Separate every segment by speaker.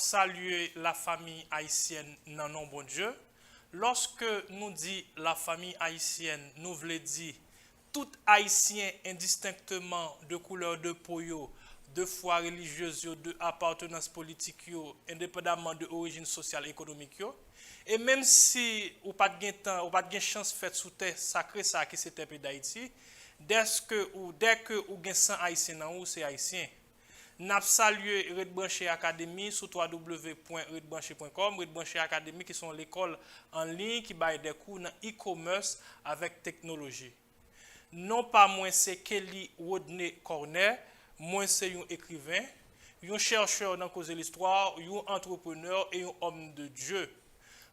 Speaker 1: salué la famille haïtienne dans nom bon Dieu. Lorsque nous dit la famille haïtienne, nous voulons dire tout haïtien indistinctement de couleur de peau, de foi religieuse, de appartenance politique, indépendamment de origine sociale et économique. Et même si ou pas de temps, ou pas de chance faite sous terre sacré ça qui c'était pays d'Haïti, dès que ou gen 100 haïtien dans ou c'est haïtien. N'a salué Red Branché Academy sur www.redbranché.com. Red Branché Academy qui sont l'école en ligne qui baille des cours dans e-commerce avec technologie. Non pas moi c'est Kelly Rodney Corner, moi c'est un écrivain, un chercheur dans cause de l'histoire, un entrepreneur et un homme de Dieu.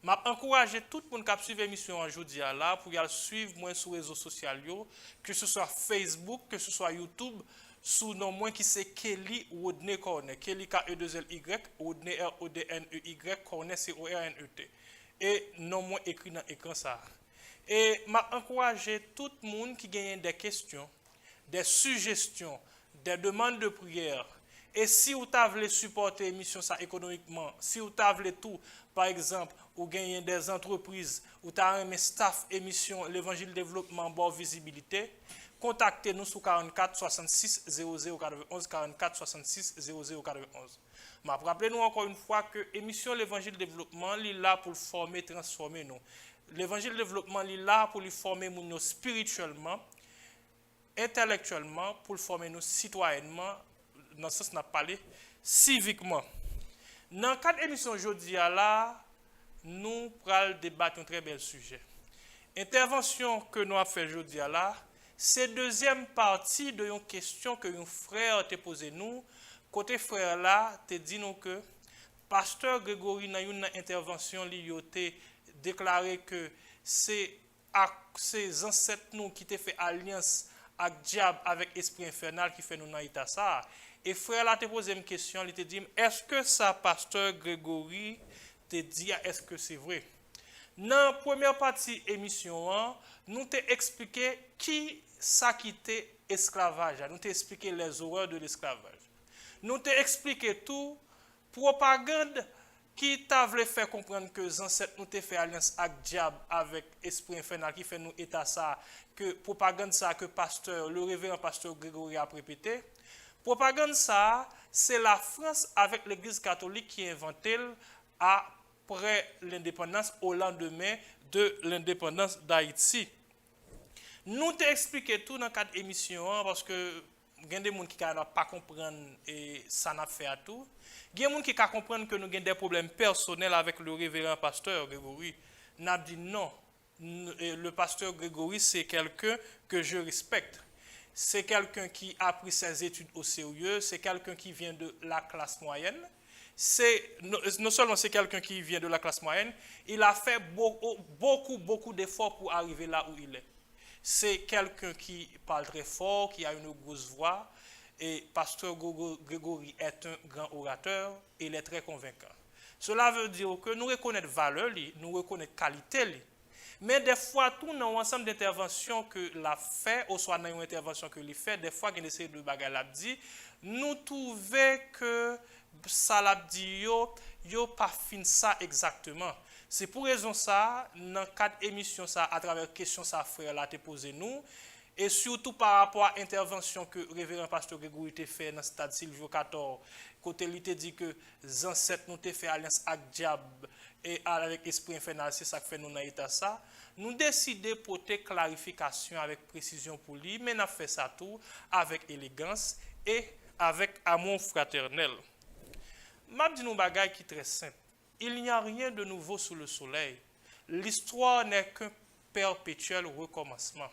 Speaker 1: M'a encouragé tout le monde qui a suivi l'émission aujourd'hui là pour y suivre moi sur les réseaux sociaux, que ce soit Facebook, que ce soit YouTube, sous nom moi qui c'est Kelly Rodney Corner, Kelly K-E-2-L-Y, Rodney R-O-D-N-E-Y, Corner C-O-R-N-E-T. Et non moi écrit dans l'écran ça. Et m'a encouragé tout le monde qui gagne des questions, des suggestions, des demandes de prière. Et si vous voulez supporter l'émission ça économiquement, si vous voulez tout, par exemple, ou gagner des entreprises, ou tu as un staff émission l'évangile développement bon visibilité, contactez-nous sur 44 66 00 91 44 66 00 91. Mais rappelez-nous encore une fois que l'émission l'évangile développement est là pour former, transformer nous. L'évangile développement est là pour lui former nous spirituellement, intellectuellement, pour le former nous citoyennement, dans ce sens n'a parlé civiquement. Dans quatre émissions aujourd'hui là, nous allons débattre un très bel sujet. Intervention que nous avons fait aujourd'hui là, c'est deuxième partie de une question que un frère t'a posé nous. Côté frère là, te dit nous que pasteur Grégory dans une intervention il a déclaré que c'est ses ancêtres nous qui t'ont fait alliance avec diable avec esprit infernal qui fait nous dans l'état ça. Et frère là te posé une question, il te dit est-ce que ça pasteur Grégory te dit est-ce que c'est vrai? Dans la première partie émission, nous t'ai expliqué qui ça quitté esclavage, nous t'ai expliqué les horreurs de l'esclavage. Nous t'ai expliqué tout propagande qui t'a voulu faire comprendre que les ancêtres nous t'ai fait alliance avec diable avec esprit infernal qui fait nous état ça que propagande ça que pasteur le révérend pasteur Grégory a répété. Propagande ça, c'est la France avec l'église catholique qui a inventé après l'indépendance au lendemain de l'indépendance d'Haïti. Nous t'ai expliqué tout dans quatre émissions parce que il y a des gens qui ne pas comprendre et ça n'a fait à tout. Il y a des gens qui comprennent que nous avons des problèmes personnels avec le révérend pasteur Grégory. N'a dit non. Le pasteur Grégory, c'est quelqu'un que je respecte. C'est quelqu'un qui a pris ses études au sérieux, c'est quelqu'un qui vient de la classe moyenne. Non seulement c'est quelqu'un qui vient de la classe moyenne, il a fait beaucoup d'efforts pour arriver là où il est. C'est quelqu'un qui parle très fort, qui a une grosse voix, et pasteur Grégory est un grand orateur, et il est très convaincant. Cela veut dire que nous reconnaissons valeur, nous reconnaissons qualité, mais des fois, tout dans ensemble d'interventions que l'a fait, ou soit dans une intervention que l'a fait, des fois, qu'il essaie de bagaille l'a dit, nous trouvons que ça l'a dit, yo pas fin ça exactement. C'est pour raison ça, dans quatre émissions ça, à travers question ça, frère là, te posé nous, et surtout par rapport à l'intervention que le révérend pasteur Grégory a fait dans le stade Silvio 14, côté il te dit que les ancêtres nous ont fait alliance avec diable et avec l'esprit infernal, c'est ça que fait nous dans l'état ça. Nous décidons de porter clarification avec précision pour lui, mais nous avons fait ça tout avec élégance et avec amour fraternel. Je dis nous bagaille qui est très simple. Il n'y a rien de nouveau sous le soleil. L'histoire n'est qu'un perpétuel recommencement.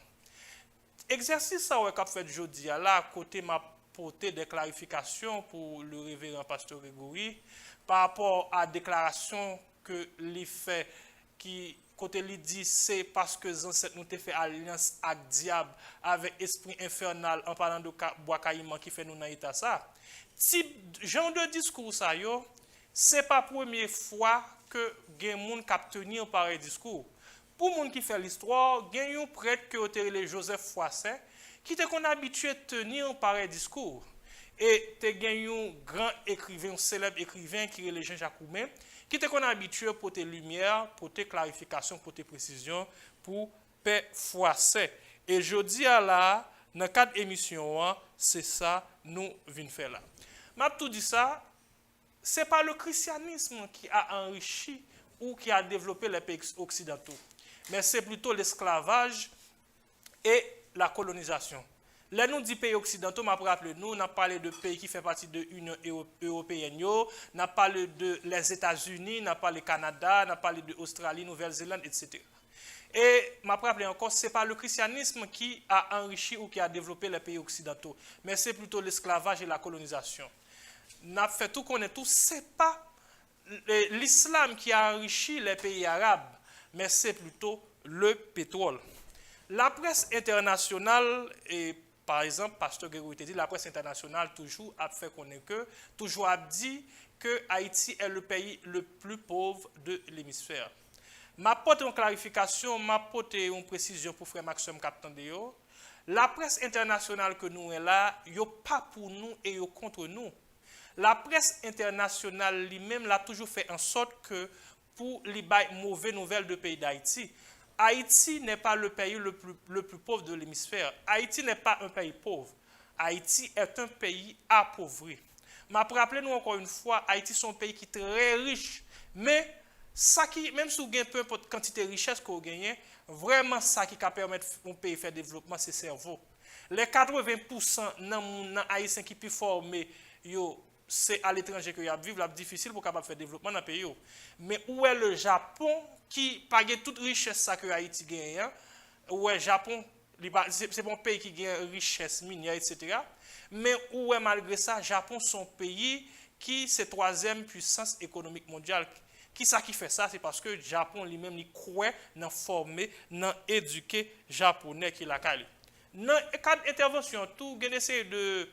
Speaker 1: Exercice ça qu'a fait aujourd'hui là à côté m'a porté des clarifications pour le révérend pasteur Grégory par rapport à la déclaration que lui fait qui côté lui dit c'est parce que les ancêtres nous ont fait alliance avec diable avec esprit infernal en parlant de bois caïman qui fait nous dans l'état ça. Type genre de discours ça yo, c'est pas première fois que gen moun k'ap tenir pareil discours. Pour moun qui fait l'histoire, gen un prêtre que les Joseph Froisset qui était qu'on habitué de tenir pareil discours. et te gen un grand écrivain, un célèbre écrivain qui est le Jean-Jacques Roumain, qui te qu'on habitué pour tes lumières, pour tes clarifications, pour tes précisions, pour paix froissé. Et je dis à la, dans le cadre émission, c'est ça nous venons faire là. M'a tout dit ça, c'est pas le christianisme qui a enrichi ou qui a développé les pays occidentaux, mais c'est plutôt l'esclavage et la colonisation. Là, nous dit pays occidentaux, m'a rappelé nous, on a parlé de pays qui fait partie de l'Union européenne, on a parlé de les États-Unis, on a parlé du Canada, on a parlé de l'Australie, Nouvelle-Zélande, etc. Et m'a rappelé encore, ce n'est pas le christianisme qui a enrichi ou qui a développé les pays occidentaux, mais c'est plutôt l'esclavage et la colonisation. On a fait tout connaître tout, ce n'est pas l'islam qui a enrichi les pays arabes, mais c'est plutôt le pétrole. La presse internationale, et par exemple, Pasteur Grégory dit, la presse internationale toujours a fait connaître que, toujours a dit que Haïti est le pays le plus pauvre de l'hémisphère. M'apporte une clarification, m'apporte une précision pour frère Maxime Captandéo. La presse internationale que nous est là, yo pas pour nous et yo contre nous. La presse internationale lui-même l'a toujours fait en sorte que pour les mauvaises nouvelles de pays d'Haïti. Haïti n'est pas le pays le plus pauvre de l'hémisphère. Haïti n'est pas un pays pauvre. Haïti est un pays appauvri. Mais rappelez-nous encore une fois, Haïti est un pays qui est très riche. Mais ça qui, même si vous gagnez peu importe quantité de richesse que vous gagnez, vraiment ça qui peut permettre un pays de faire développement, c'est le cerveau. Les 80% dans Haïtiens qui peuvent former, c'est à l'étranger que vous vivent, c'est difficile pour capable faire développement dans le pays. Mais où est le Japon qui pas toute richesse que Haïti gagne? Où est le Japon? C'est un pays qui gagne richesse minière, etc. Mais où est malgré ça, Japon c'est un pays qui c'est la troisième puissance économique mondiale. Qui ça qui fait ça? C'est parce que le Japon lui-même il croit dans former, dans éduquer japonais qui la cali. Dans le cadre d'intervention, tout gagne essayé de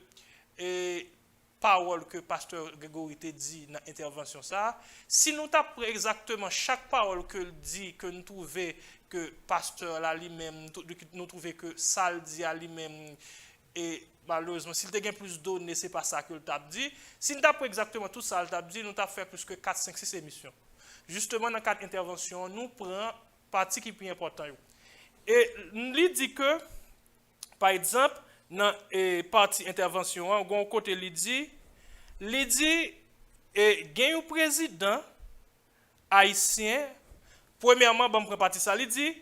Speaker 1: parole que pasteur Grégory te dit dans l'intervention ça, si nous tapons exactement chaque parole que dit que nous trouvons que pasteur là lui-même nous trouvons que ça le dit à lui-même et malheureusement s'il te gagne plus de données c'est pas ça que le tape dit, si nous tapons exactement tout ça le tape dit, nous tapons fait plus que 4 5 6 émissions. Justement dans quatre interventions, nous prenons partie qui est plus important. Et il dit que par exemple dans partie intervention, on côté il dit gagne un président haïtien. Premièrement, bon prend partie ça, il dit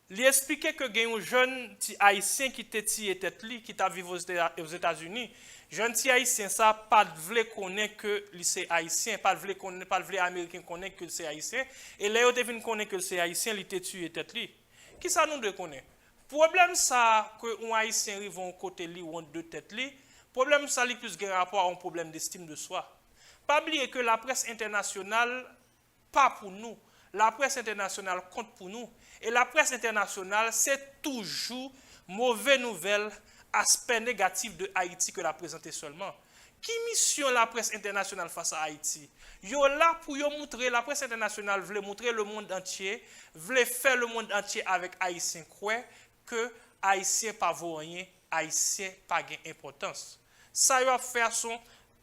Speaker 1: il expliquait que gagne un jeune haïtien qui était tête li qui t'a vivre aux États-Unis. Jeune haïtien ça pas vle connaître que c'est haïtien, pas vle connaître pas vle américain connaître que c'est haïtien et là il vient connaître que c'est haïtien, il était tué tête li. Qui ça nous de connaître? Problème ça que un haïtien arrive en côté li ou en deux têtes li, problème ça li plus un rapport à un problème d'estime de soi. Pas oublier que la presse internationale pas pour nous. La presse internationale compte pour nous et la presse internationale c'est toujours mauvaise nouvelle, aspect négatif de Haïti que la présenter seulement. Qui mission la presse internationale face à Haïti? Yo là pour yo montrer, la presse internationale veut montrer le monde entier, veut faire le monde entier avec Haïtien quoi que Haïtien pas vaut rien, Haïtien pas gain importance. Ça va faire son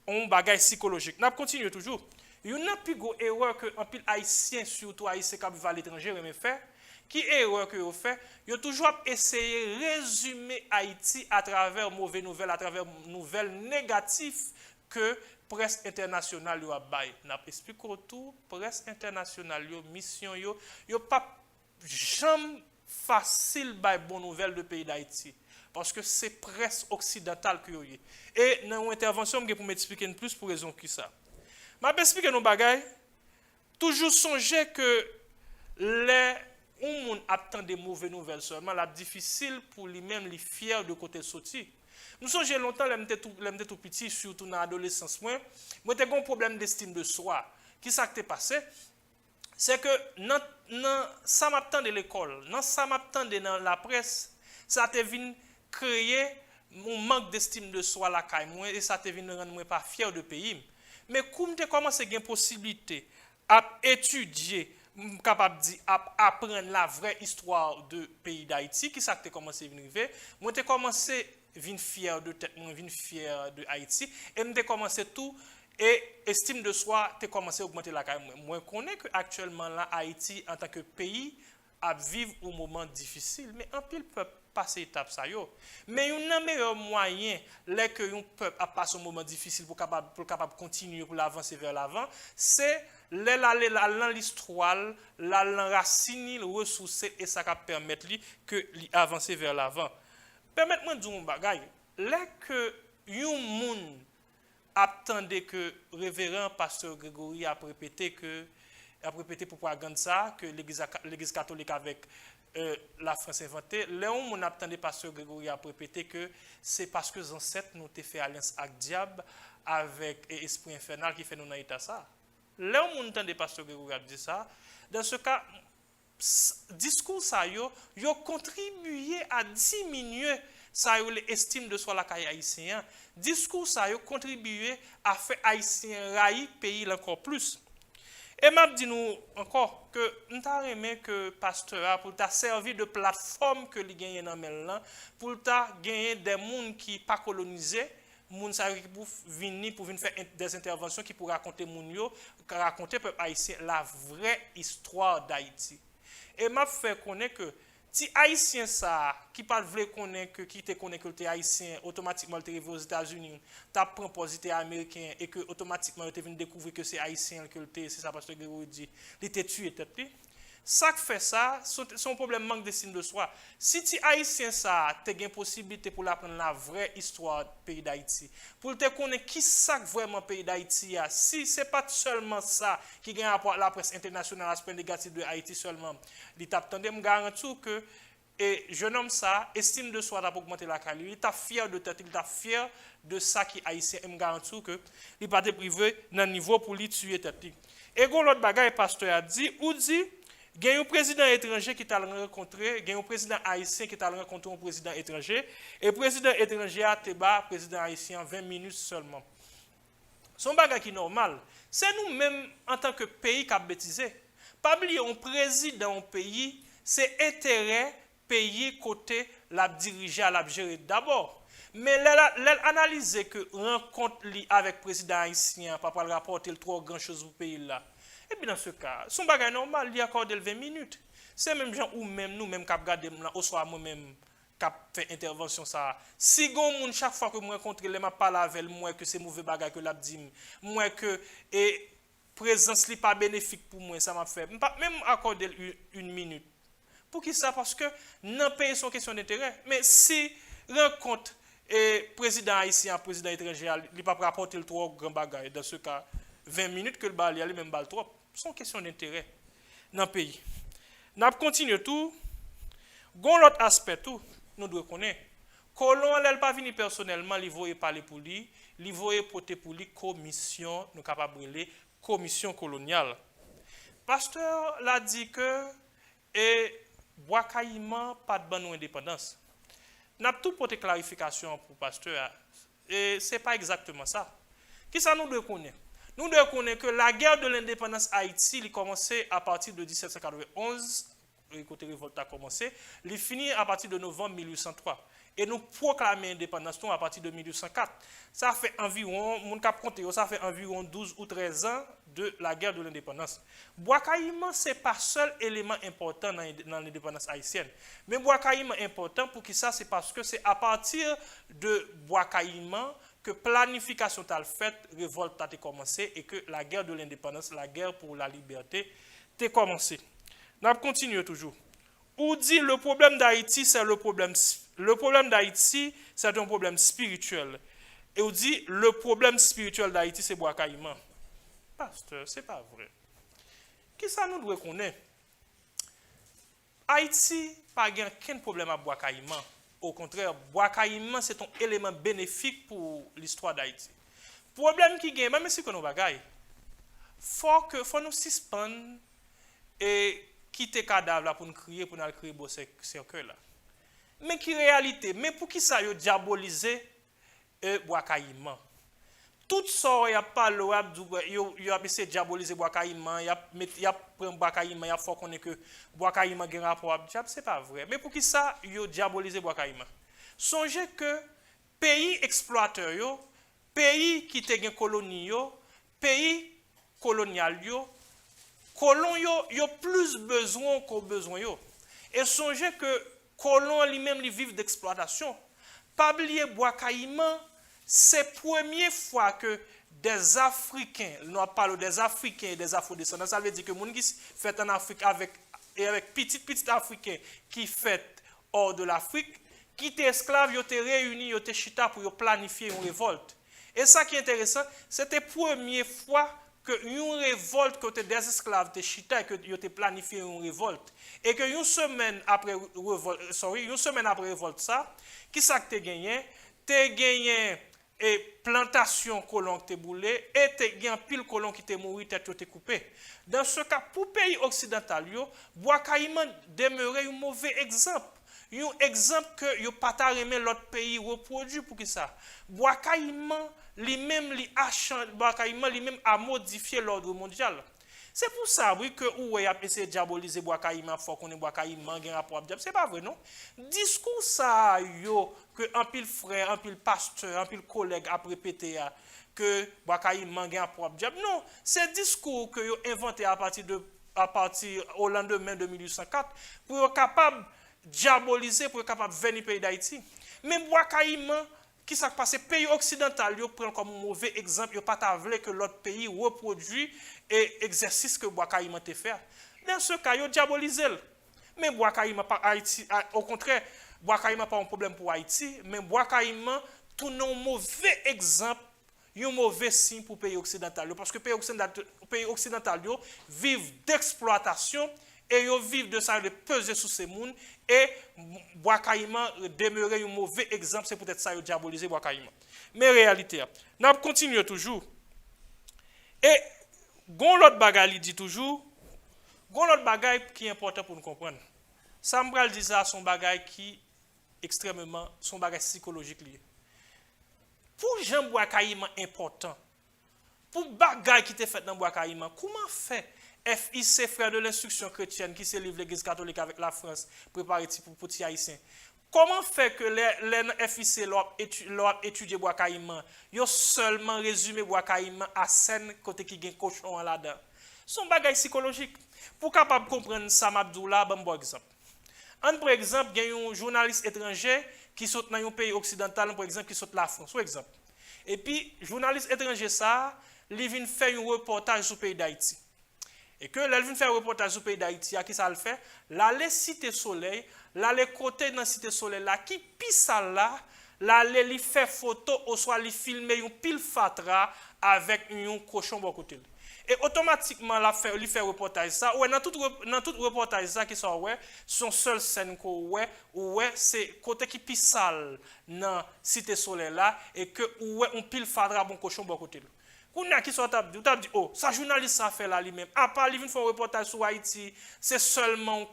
Speaker 1: un bagage psychologique. N'a continue toujours. Yo n'a plus gros erreur que en pile Haïtien surtout Haïtien qui va à l'étranger mais faire. Qui erreur que vous fait? Vous toujours essayé de résumer Haïti à travers mauvaises nouvelles, à travers nouvelles négatives que presse internationale a bail. N'a expliqué tout presse internationale mission yo pas jamais facile bail bonne nouvelle de pays d'Haïti parce que c'est presse occidentale que yo. Et dans une intervention pour m'expliquer plus pour raison qui ça. M'a expliquer nos bagailles toujours songer que les on attend des mauvaises nouvelles seulement, la difficile pour lui-même, les fier de côté sorti. Nous sommes longtemps, j'étais tout petit, surtout dans l'adolescence, moi j'ai un problème d'estime de soi. Qui ça qui t'est passé? C'est que ça m'attend de l'école, ça m'attend dans la presse, ça te vient créer un manque d'estime de soi la caille moi et ça te vient rendre moi pas fier de pays. Mais comme tu commences à avoir possibilité à étudier capable d'apprendre la vraie histoire du pays d'Haïti, qui ça que tu commencé à venir. Moi, tu commencé vin fier de tête, moi vin fier de Haïti et m'te commencé tout et estime de soi t'es commencé à augmenter la carrière. Moi connais que actuellement là Haïti en tant que pays à vivre un moment difficile mais en pile peuple passer étape ça yo. Mais un meilleur moyen là que un peuple a passé un moment difficile pour capable continuer pour l'avancer vers l'avant, c'est l'histoire, la racine, le ressources et ça va permettre que avancer vers l'avant. Permettez-moi de dire un bagage. Là que un monde attendait que révérend pasteur Grégory a répété propagande ça que l'église catholique avec la France inventée, là où on attendait pasteur Grégory a répété que c'est parce que les ancêtres nous ont fait alliance avec diable avec esprit infernal qui fait nous dans l'état ça. Là où on entendait pasteur Grégory a dit ça, dans ce cas discours ça yo contribué à diminuer ça l'estime de soi la caille haïtien. Discours ça yo contribué à faire haïtien railler pays encore plus. Et m'a dit nous encore que nous t'a aimé que pasteur pour t'a servi de plateforme que li gagne dans là pour t'a gagner des monde qui pas colonisé moun sa qui pour venir faire des interventions qui pour raconter moun yo raconter peuple haïtien la vraie histoire d'Haïti. Et m'a fait connaître que si haïtien ça qui pas veut connaître que qui te connaît que tu haïtien automatiquement tu arrivé aux États-Unis tu prend positif américain et que automatiquement tu viens découvrir que c'est haïtien que c'est ça parce que Grégory dit il était tué tête li ça qui fait ça son problème manque d'estime de soi si tu haïtien ça tu as une possibilité pour apprendre la vraie histoire du pays d'Haïti pour te connaître qui ça vraiment pays d'Haïti a si c'est pas seulement ça qui gagne rapport à la presse internationale aspect négatif de Haïti seulement il t'attendait me garantir que et jeune homme ça estime de soi pour augmenter la qualité il est fier de tête il est fier de ça qui haïtien me garantir que il pas privé dans niveau pour lui tuer tête et l'autre bagaille pasteur a dit ou dit il y a un président étranger qui t'a rencontré, il y a un président haïtien qui t'a rencontré un président étranger, et le président étranger a débat président haïtien 20 minutes seulement. Son bagage qui est normal. C'est nous-mêmes, en tant que pays, qui avons bêtisé. Pas oublier, un président, un pays, c'est intérêt pays côté la diriger, la gérer d'abord. Mais l'analyser que rencontre avec le président haïtien, pas pour rapporter le trop grand chose au pays là. Et puis dans ce cas, son bagage normal, il accorde 20 minutes. C'est même gens ou même nous-mêmes qui regardons au soir moi-même qui fait intervention ça. Si gon chaque fois que je rencontre les m'a parlé avec moi que c'est mauvais bagage que l'a dit, moi que et présence n'est pas bénéfique pour moi, ça m'a fait même accorder une minute. Pour qui ça parce que non pays sont question d'intérêt. Mais si rencontre et président haïtien, président étranger, il pas rapporter le trop grand bagage dans ce cas 20 minutes que le bal, il y a même bal trop. C'est une question d'intérêt dans le pays. Nous continuons tout. Gon l'autre aspect tout, nous devons connaître. Colon, elle pas venir personnellement, il voyait parler pour lui, il voyait porter pour lui commission, nous capable de commission coloniale. Pasteur l'a dit que et Bois-Caïman pas de bonne indépendance. N'a tout porté clarification pour pasteur et c'est pas exactement ça. Qui ça nous devons connaître? Nous devons connaître que la guerre de l'indépendance Haïti a commencé à partir de 1791, côté révolte a commencé, il finit à partir de novembre 1803. Et nous proclamons l'indépendance à partir de 1804. Ça fait environ, ça fait environ 12 ou 13 ans de la guerre de l'indépendance. Bois-Caïman, ce n'est pas le seul élément important dans l'indépendance haïtienne. Mais Bois-Caïman est important pour qui ça, c'est parce que c'est à partir de Bois-Caïman que planification t'a fait, révolte a commencé et que la guerre de l'indépendance, la guerre pour la liberté, a commencé. On continue toujours. Ou dit le problème d'Haïti, c'est le problème d'Haïti, c'est un problème spirituel. Et on dit le problème spirituel d'Haïti, c'est Bois-Caïman. Pasteur, c'est pas vrai. Qui ça nous doit connaître? Haïti pas aucun problème à Bois-Caïman. Au contraire, Bois-Caïman, c'est un élément bénéfique pour l'histoire d'Haïti. Problème qui gagne, même si nous bagaille, faut nous suspendre et quitter cadavre là pour nous crier, pour nous crier beau cercueil là. Mais qui réalité, mais pour qui ça yo diaboliser Bois-Caïman? Tout ça y a pas y a essayé de diaboliser Bois-Caïman, y a prendre Bois-Caïman, y a faut connaître que Bois-Caïman a un rapport avec diable, c'est pas vrai. Mais pour qui ça yo diaboliser Bois-Caïman? Songez que pays exploiteur yo, pays qui te gen colonie yo, pays colonial yo, colon yo plus besoin qu'on besoin yo. Et songez que colon lui-même lui vivent d'exploitation. Pas oublier bois caïman, c'est la première fois que des Africains, nous parlons des Africains et des Afro-descendants, ça veut dire que les gens qui fait en Afrique avec petit Africains qui fait hors de l'Afrique, qui étaient esclaves, ils étaient réunis, ils étaient chita pour planifier une révolte. Et ça qui est intéressant, c'était la première fois que une révolte côté des esclaves étaient chita et que ils étaient planifié une révolte. Et que une semaine après révolte ça, qui ça que gagné? T'es gagné et plantation colon qui te boulé et t'es gagné pile colon qui te mouru tête te coupé. Dans ce cas pour pays occidental yo, bois caïman demeurait un mauvais exemple. Un exemple que yo pas ta remet l'autre pays reproduit pour qui ça. Bois caïman lui-même lui-même a modifié l'ordre mondial. C'est pour ça oui que ou a essayé de diaboliser bois caïman faut qu'on ait bois caïman gen rapport diable, c'est pas vrai non. Discours ça yo que un pile frère, un pile pasteur, un pile collègue a répété que bois caïman gen rapport diable. Non, c'est discours que yo inventé à partir au lendemain de 1804 pour être capable diaboliser pour être capable de venir pays d'Haïti. Même bois caïman qui s'est passé pays occidental yo prend comme un mauvais exemple, yo pas tavle que l'autre pays reproduit et exercice que bois caïman te fait. Dans ce cas yo diaboliser. Mais bois caïman pas Haïti, au contraire, bois caïman pas un problème pour Haïti, mais bois caïman tout un mauvais exemple, un mauvais signe pour pays occidental parce que pays occidental yo vivent d'exploitation et ils vivent de ça de peser sur ces monde et bois caïman demeurer un mauvais exemple, c'est peut-être ça yo diaboliser bois caïman. Mais réalité, n'a continue toujours. Et gon l'autre bagaille dit toujours, gon l'autre bagaille qui est important pour nous comprendre. Ça me dit ça son bagaille qui extrêmement son bagaille psychologique lié. Pour Jean bois caïman important. Pour bagaille qui te fait dans bois caïman, comment fait FIC, frère de l'instruction chrétienne, qui se livre l'église catholique avec la France, préparé pour petit haïtien. Comment fait que les FIC l'ont étudié bois caïman, ils ont seulement résumé bois caïman à scène côté qui gagne cochon là-dedans. Son bagage psychologique. Pour capable comprendre ça, Mabdoula, bon exemple. Par exemple, il y a un journaliste étranger qui saute dans un pays occidental, par exemple, qui saute la France, par exemple. Et puis, journaliste étranger ça, il vient faire un reportage sur le pays d'Haïti. Et que là, il vient faire un reportage sur le pays d'Haïti, qui ça le fait? Là, les Cité Soleil, là, les côtés dans Cité Soleil, là, qui pisse là, là, il fait photo, ou soit il filme un pile fatra avec un cochon bon côté. Et automatiquement, il fait reportage ça. Ouais, dans tout reportage ça qui sort, ouais, son seul scène ouais, c'est côté qui pisse sale dans Cité Soleil là, et que ouais, on pile fatra bon cochon bon côté. Qu'on a qui sont dit oh ça journaliste ça fait là lui-même à part il vient faire un reportage sur Haïti c'est seulement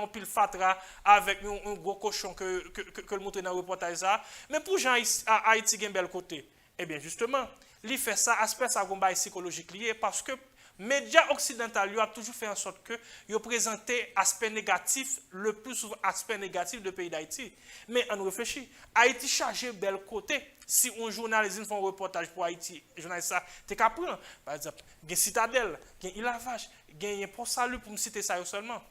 Speaker 1: pile fatra avec un gros cochon que le montre dans le reportage ça mais pour gens à Haïti gen bel côté eh bien justement il fait ça aspect ça combat psychologique lié parce que médias occidentaux a toujours fait en sorte que ils présentaient aspect négatif le plus souvent aspect négatif du pays d'Haïti mais on réfléchit Haïti chargé bel côté. Si un journaliste fait un reportage pour Haïti, journaliste ça, tu comprends. Par exemple, il y a Citadelle, il y a Ilavage, il y a Port Salut pour me citer ça seulement.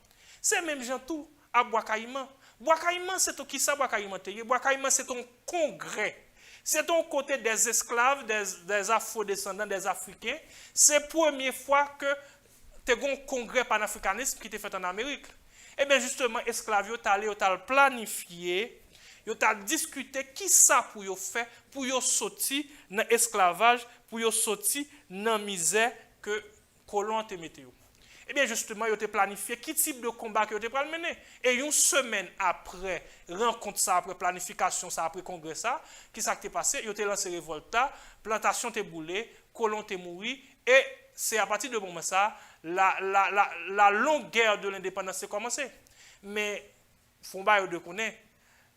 Speaker 1: C'est même gens tout à Bois Caïman. Bois Caïman, c'est qui ça Bois Caïman? Bois Caïman, c'est un congrès. C'est ton côté des esclaves, des afro-descendants, des Africains. C'est la première fois que tu as un congrès panafricanisme qui est fait en Amérique. Et bien justement, esclaves, tu as planifié. Yo t'a discuté qui ça pour yo faire pour yo sortir dans esclavage pour yo sortir dans misère que colon te mette yo. Et bien justement yo t'a planifié qui type de combat que yo t'a mener et une semaine après rencontre ça après planification ça après congrès ça qui ça qui t'est passé yo t'a lancé révolte plantation t'est boulé colon t'est mouru et c'est à partir de ce moment ça la longue guerre de l'indépendance s'est commencée mais faut pas de connaître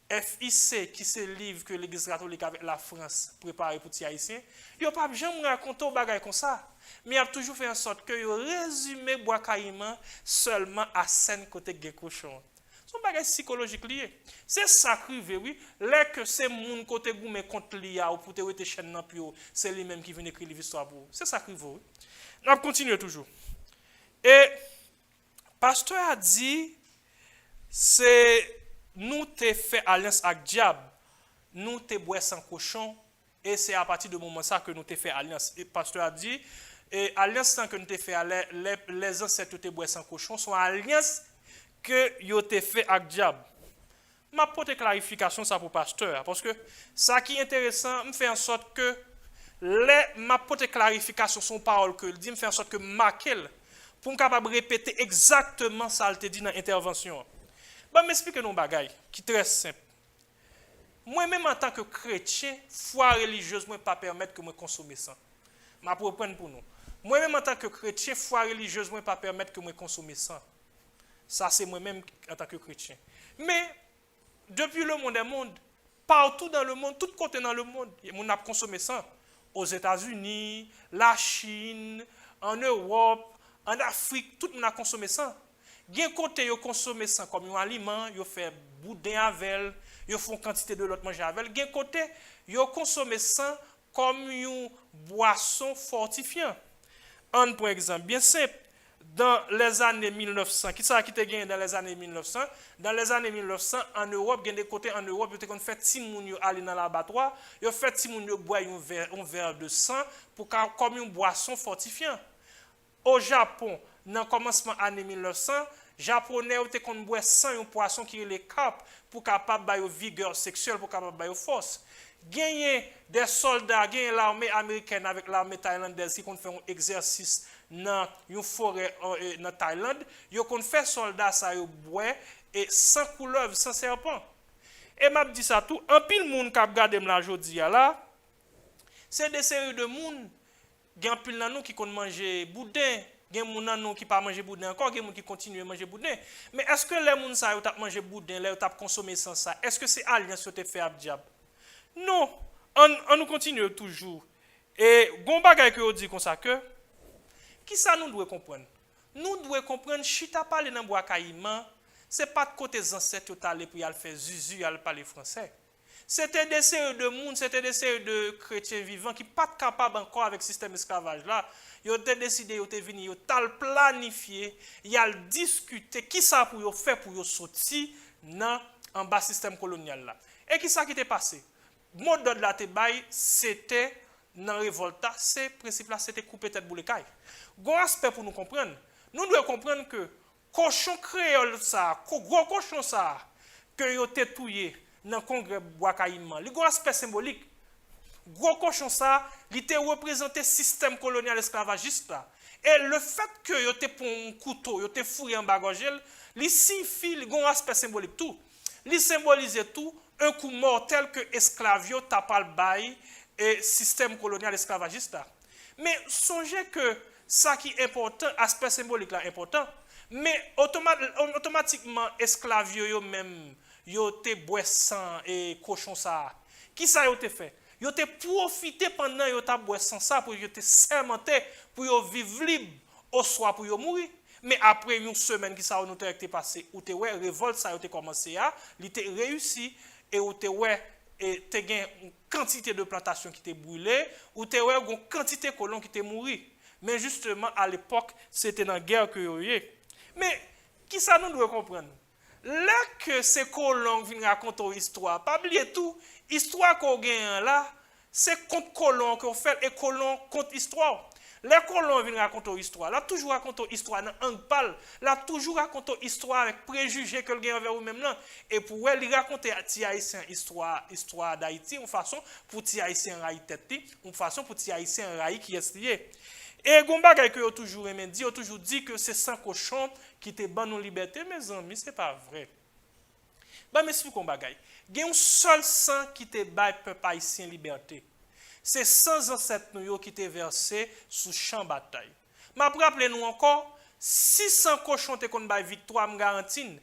Speaker 1: FIC qui se livre que l'église catholique avec la France préparé pour les haïtiens, il n'a pas jamais raconté des bagages comme ça. Mais il a toujours fait en sorte que il résumé bois caïman seulement à scène côté de cochon. Son bagage psychologique lié. C'est ça qui arrive, oui. Là que c'est mon côté goumé contre l'IA ou pour te rete chaîne nan puis c'est lui-même qui vient écrire l'histoire pour. C'est ça qui arrive, oui. On continue toujours. Et pasteur a dit c'est nous te fait alliance avec diable, nous te bois sans cochon et c'est à partir de moment ça que nous te fait alliance. Et pasteur a dit et alliance que nous te fait les ancêtres te bois sans cochon sont alliance que yo te fait avec diable. M'a porter clarification ça pour pasteur parce que ça qui est intéressant, me fait en sorte que m'a porter clarification son parole que il dit me fait en sorte que marquer pour me capable répéter exactement ça il te dit dans l'intervention. Bah m'explique non bagaille qui est très simple. Moi-même en tant que chrétien, foi religieuse moi pas permettre que moi consommer ça. M'a reprendre pour nous. Moi-même en tant que chrétien, foi religieuse moi pas permettre que moi consommer ça. Ça c'est moi-même en tant que chrétien. Mais depuis le monde, partout dans le monde, tout côté dans le monde, on a consommé ça. Aux États-Unis, la Chine, en Europe, en Afrique, tout le monde a consommé ça. Gen côté yo consommé ça comme un aliment, yo fait boudin avec, yo font quantité de l'autre manger avec. Gen côté yo consommé ça comme une boisson fortifiant. Un par exemple bien simple, dans les années 1900, qui ça qui te gagné dans les années 1900? Dans les années 1900 en Europe, il y a des côtés en Europe, yo te kon fait ti moun yo aller dans l'abattoir, yo fait ti moun yo boire un verre de sang pour comme une boisson fortifiant. Au Japon, dans le commencement des années 1900, les Japonais ont kon boire sang un poisson qui est le cap pour capable bailler vigueur sexuelle, pour capable bailler force. Gagner des soldats, gagner l'armée américaine avec l'armée thaïlandaise qui ont fait un exercice dans une forêt en Thaïlande, ils ont fait soldats ça yo boire et sans couleuvre, sans serpent. Et m'a dit ça tout, en pile monde qui a regardé la jodi là, c'est des séries de monde, gen pile nan nous qui kon manger boudin, gen moun nan nous qui pas manger boudin encore, gen moun qui continue à manger boudin. Mais est-ce que les moun ça yo t'a manger boudin, là yo t'a consommer sans ça? Est-ce que c'est alliance te fait avec diable? Non, on nous continue toujours. Et gon bagay que on dit comme ça que qui ça nous doit comprendre? Nous devons comprendre chita parler dans bois caïman, c'est pas de côté ancêtres yo t'aller pour y aller faire zuzu, y aller parler français. C'était des séries de monde, c'était des séries de chrétiens vivants qui pas capable encore avec le système esclavage là. Ils ont décidé, ils ont venu, ils ont planifié, ils ont discuté qui ça pour yo faire pour yo sortir dans en bas système colonial là. Et qui ça qui t'est passé? Mode d'ordre là te bail, c'était dans révolta, ces principes là c'était couper tête boule caille. Gon aspect pour nous comprendre. Nous devons comprendre que cochon créole ça, gros cochon ça que yo te touye dans le congrès bois caïman, il y a un aspect symbolique. Gros cochon ça, il était représenté système colonial esclavagiste là. Et le fait que yo te pon un couteau, yo te fourré en bagagel, il signifie il y a un aspect symbolique tout. Il symbolise tout un coup mortel que esclavio t'a pas le bail et système colonial esclavagiste là. Mais songez que ça qui est important, aspect symbolique là important, mais automatiquement esclavio yo même yo te bois sang et cochon ça. Qui ça yo te fait? Yo te profité pendant yo ta bois sang ça pour yo te sermenté pour yo vivre libre au soir pour yo mourir. Mais après une semaine qui ça nous te passé ou te ouais révolte ça yo te commencé à, il te réussi et ou te ouais et te gain une quantité de plantations qui te brûlé ou te ouais une quantité de colons qui te mouri. Mais justement à l'époque, c'était dans la guerre que yo y. Mais qui ça nous doit comprendre? Là que ces colons viennent raconter une histoire, pas oublier tout, histoire qu'on gagne là, c'est contre colons qu'on fait et colons contre histoire. Les colons viennent raconter une histoire, là toujours raconter une histoire dans un pal, là toujours raconter une histoire avec préjugés que le gagne envers eux-mêmes là et pour elle il raconter ti haïtien histoire d'Haïti une façon pour ti haïtien raï tête, une façon pour ti haïtien raï qui est lié. Et Gomba que yo toujours aimé dit, toujours dit que c'est sans cochon qui te ban nos liberté, mes amis, c'est pas vrai. Bah m'explique un bagay. Il y a un seul sang qui te bail peuple haïtien liberté. C'est sans ancêtre nous qui te versé sous champ bataille. M'a rappelez nous encore 600 cochons te kon bail victoire me garantie.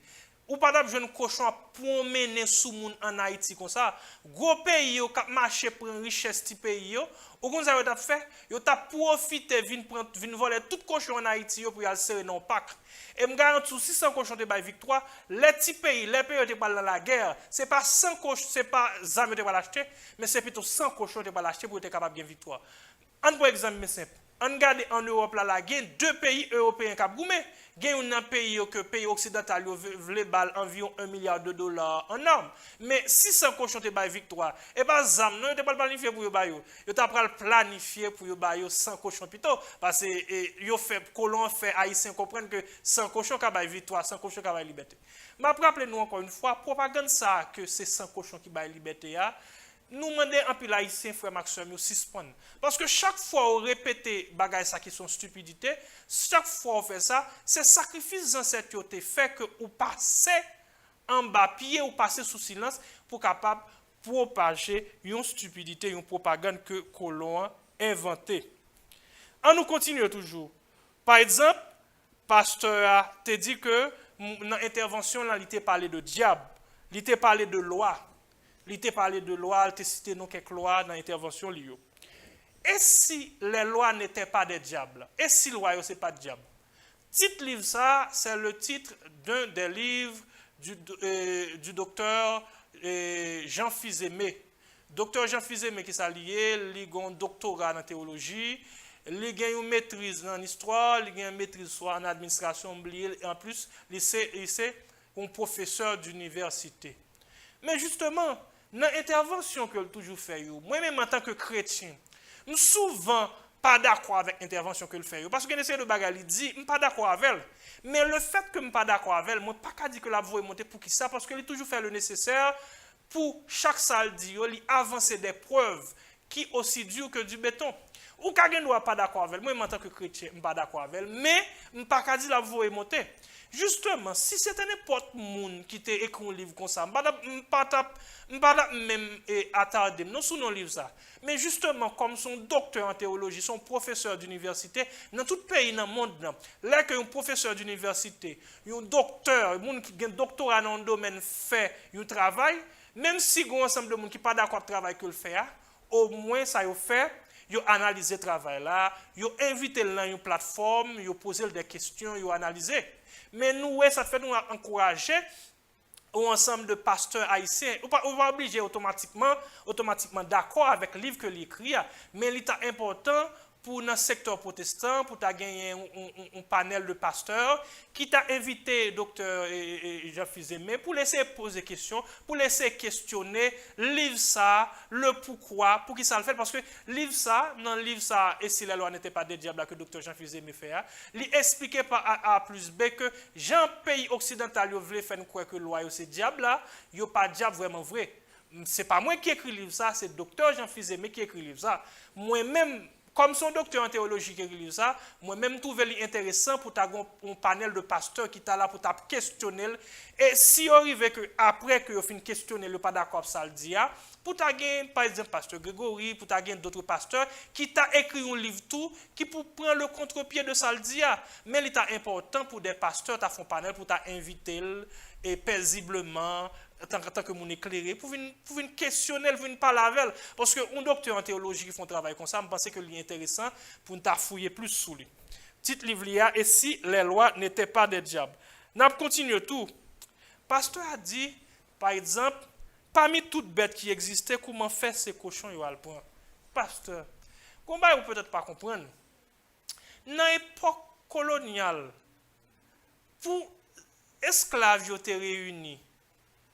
Speaker 1: ou pas d'ap jeune cochon à promener sous moun en Haïti comme ça. Gros pays yo k'ap marché prend richesse ti pays yo. Ou kon ça yo t'a fait, yo t'a profité vinn voler tout cochon en Haïti yo pour y aller serrer non pack. Et me garantis 600 cochons te bay victoire, les petits pays, les pays te pas dans la guerre, c'est pas 100 cochons, c'est pas zame te pas l'acheter, mais c'est plutôt 100 cochons te pas l'acheter pour être capable de gagner victoire. Un par exemple mais simple. On regarde en Europe là, il y a 2 pays européens qui ont goumé. Il y a un pays que pays occidental veut bal environ $1 milliard en armes. Mais 600 cochons te bay victoire. Et pas zam, non, te pas planifié pour yo bay yo. Yo t'a pas planifié pour yo bay yo 100 cochons plutôt parce que yo fait colon fait haïtien comprendre que 100 cochons ka bay victoire, 100 cochons ka bay liberté. Mais rappelez-nous encore une fois, propagande ça que c'est 100 cochons qui bay liberté a. Nous demandons un peu l'haïtien, frère Maxime, suspendre. Parce que chaque fois on répète bagay ça qui sont stupidité, chaque fois on fait ça, c'est sacrifice ancêtre qui ont fait que vous passez en bas pied ou passez sous silence pour capable propager une stupidité, une propagande que colon a inventée. On nous continue toujours. Par exemple, pasteur a te dit que dans l'intervention, il t'a parlé de diable, il t'a parlé de loi. Il t'a parlé de loi, il t'a cité quelques lois dans l'intervention. Et si les lois n'étaient pas des diables? Et si les lois ce n'est pas des diables? Titre livre ça, c'est le titre d'un des livres du docteur Jean Fils-Aimé. Docteur Jean Fils-Aimé qui s'est lié, il a un doctorat en théologie, il a une maîtrise en histoire, il a une maîtrise en administration, et en plus, il est un professeur d'université. Mais justement, dans l'intervention que toujours fait, moi-même en tant que chrétien, je ne suis souvent pas d'accord avec l'intervention que le fait. Parce que j'essaie de bagarre, il dit, je ne suis pas d'accord avec elle. Mais le fait que je ne suis pas d'accord avec elle, je ne peux pas dire que la voix est montée pour qui ça, parce qu'il toujours fait le nécessaire pour chaque salle il avancer des preuves qui sont aussi dures que du béton. Ou quelqu'un ne doit pas d'accord avec elle. Moi, en tant que chrétien, je ne suis pas d'accord avec elle. Mais je ne peux pas dire que la voix est montée. Justement, si c'était n'importe monde qui t'a écrit un livre comme ça, je ne pas même attarder non sur nos livres ça. Mais justement, comme son docteur en théologie, son professeur d'université, dans tout pays dans le monde, là que un professeur d'université, un docteur, un qui a un doctorat dans un domaine fait un travail, même si il y a un ensemble de monde qui n'est pas d'accord avec le travail qu'il fait, au moins ça y fait. Ils ont analysé le travail là, ils ont invité dans une plateforme, ils ont posé des questions, ils ont analysé. Mais nous, ça fait nous encourager un ensemble de pasteurs haïtiens. On ne va pas obliger automatiquement d'accord avec le livre que l'écrit, mais il est important pour le secteur protestant, pour gagner un panel de pasteurs qui t'a invité, docteur Jean Fils-Aimé, pour laisser poser des questions, pour laisser questionner, livre ça, le pourquoi, pour qui ça le fait. Parce que livre ça, dans le livre ça, et si la loi n'était pas des diables que docteur Jean Fils-Aimé fait, il expliquait par A plus B que Jean pays occidental, il voulait faire croire que la loi c'est diable là, il n'y a pas de diable vraiment vrai. Ce n'est pas moi qui écris le livre ça, c'est docteur Jean Fils-Aimé qui écrit le livre ça. Moi-même, comme son docteur en théologie qui écrit ça, moi-même trouvé intéressant pour avoir un panel de pasteurs qui est là pour questionner. Et si on arrive que après que vous finissez questionner le pas d'accord ça le dit, pour t'avoir par exemple pasteur Grégory, pour t'avoir d'autres pasteurs qui t'a écrit un livre tout qui pour prendre le contre-pied de ça le dit, mais il est important pour des pasteurs t'as fait un panel pour t'inviter et paisiblement en tant que mon éclairé, pour venir questionner, pour venir parler avec elle. Parce qu'un docteur en théologie qui fait un travail comme ça, je pense que c'est intéressant pour nous fouiller plus sous lui. Petit livre là, et si les lois n'étaient pas des diables. Nous continuons tout. Pasteur a dit, par exemple, parmi toutes bêtes qui existaient, comment faire ces cochons à le point. Pasteur, comment vous peut-être pas comprendre? Dans l'époque coloniale, pour esclaves qui étaient réunis,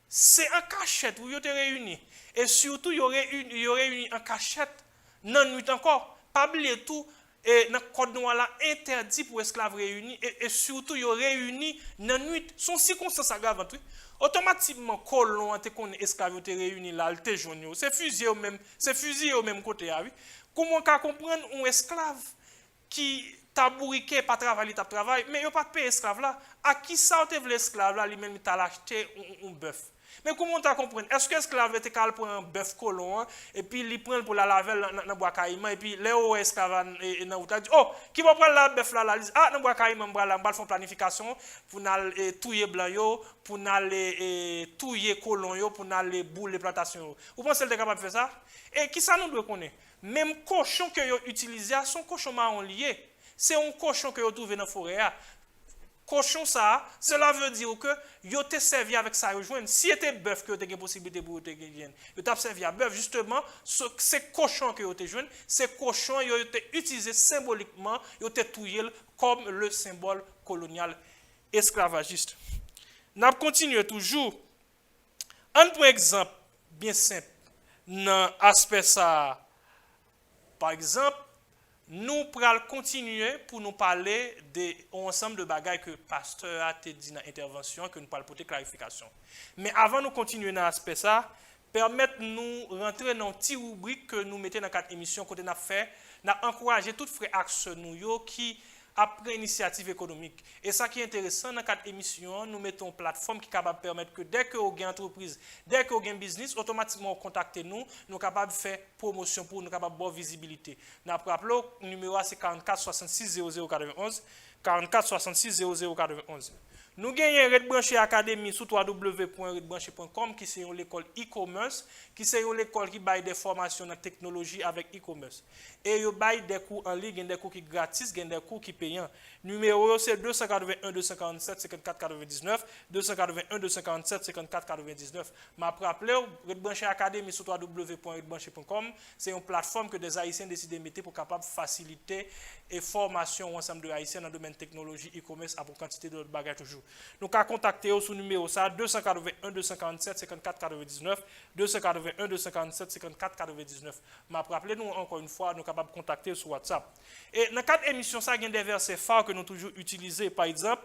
Speaker 1: c'est en cachette où ils étaient réunis. Et surtout, ils auraient réunis en cachette, dans la nuit encore. Pas oublier tout, et dans le code noir interdit pour esclaves réunis, et surtout, ils auraient réunis dans la nuit. Son circonstances aggravantes. Automatiquement, colon, qu'on est esclaves réunis là, le téjournio, c'est fusillé au même côté. Oui. Comment on peut comprendre un esclave qui tabouriqué pas travail, mais il n'y a pas de payer esclave là. À qui ça te veut l'esclave là, lui-même il t'a acheté un bœuf. Mais comment tu comprendre? Est-ce que esclave était capable pour un bœuf colon et puis il prend pour la laver dans bois caïman et puis les esclaves et dans outa dit oh qui va prendre la bœuf là ah dans bois caïman on va faire planification pour n'aller touiller blanc yo pour n'aller touiller colon yo pour n'aller bouler plantation. Vous pensez qu'il est capable de faire ça? Et qui ça nous doit connaître? Même cochon que yo utilisé son cochon marron lié. C'est un cochon que yo trouvé dans la forêt. Cochon ça, cela veut dire que yo te servi avec ça rejoindre. Si était bœuf que tu as possibilité pour te gagner, yo t'a servi à bœuf justement, c'est cochon que yo te joindre, c'est cochon yo te utilisé symboliquement, yo te touillé comme le symbole colonial esclavagiste. N'a continué toujours. Un exemple bien simple dans aspect ça. Par exemple, nous pourrons continuer pour nous parler d'un ensemble de bagages que le pasteur a dit dans l'intervention, que nous parlons pour des clarifications. Mais avant de continuer dans l'aspect ça, permettez-nous de rentrer dans une petite rubrique que nous mettons dans 4 émissions que nous avons fait. Nous avons encouragé tous les frères axes nous qui après initiative économique. Et ça qui est intéressant, dans 4 émissions, nous mettons une plateforme qui est capable de permettre que dès que vous avez une entreprise, dès que vous avez un business, automatiquement contactez nous, nous sommes capables de faire promotion pour nous, capables de bonne visibilité. Nous avons rappelé le numéro c'est 44 66 00 91, 44 66 00 91. Nous gagnons Red Branché Academy sur www.redbranché.com qui c'est l'école e-commerce, qui c'est l'école qui baille des formations en technologie avec e-commerce. Et il baille des cours en ligne, des cours qui gratis, des cours qui payants. Numéro c'est 281 247 54 99, 281 247 54 99. M'a rappelé Red Branché Academy sur www.redbranché.com, c'est une plateforme que des Haïtiens décident de mettre pour capable faciliter et formation ensemble de Haïtiens dans le domaine technologie e-commerce à pour quantité de bagages toujours. Nous avons contacté au numéro ça 281 247 54 99 281 247 54 99. M'a rappelé nous encore une fois nous capables de contacter sur WhatsApp. Et dans 4 émissions ça il y a des versets phares que nous toujours utilisés par exemple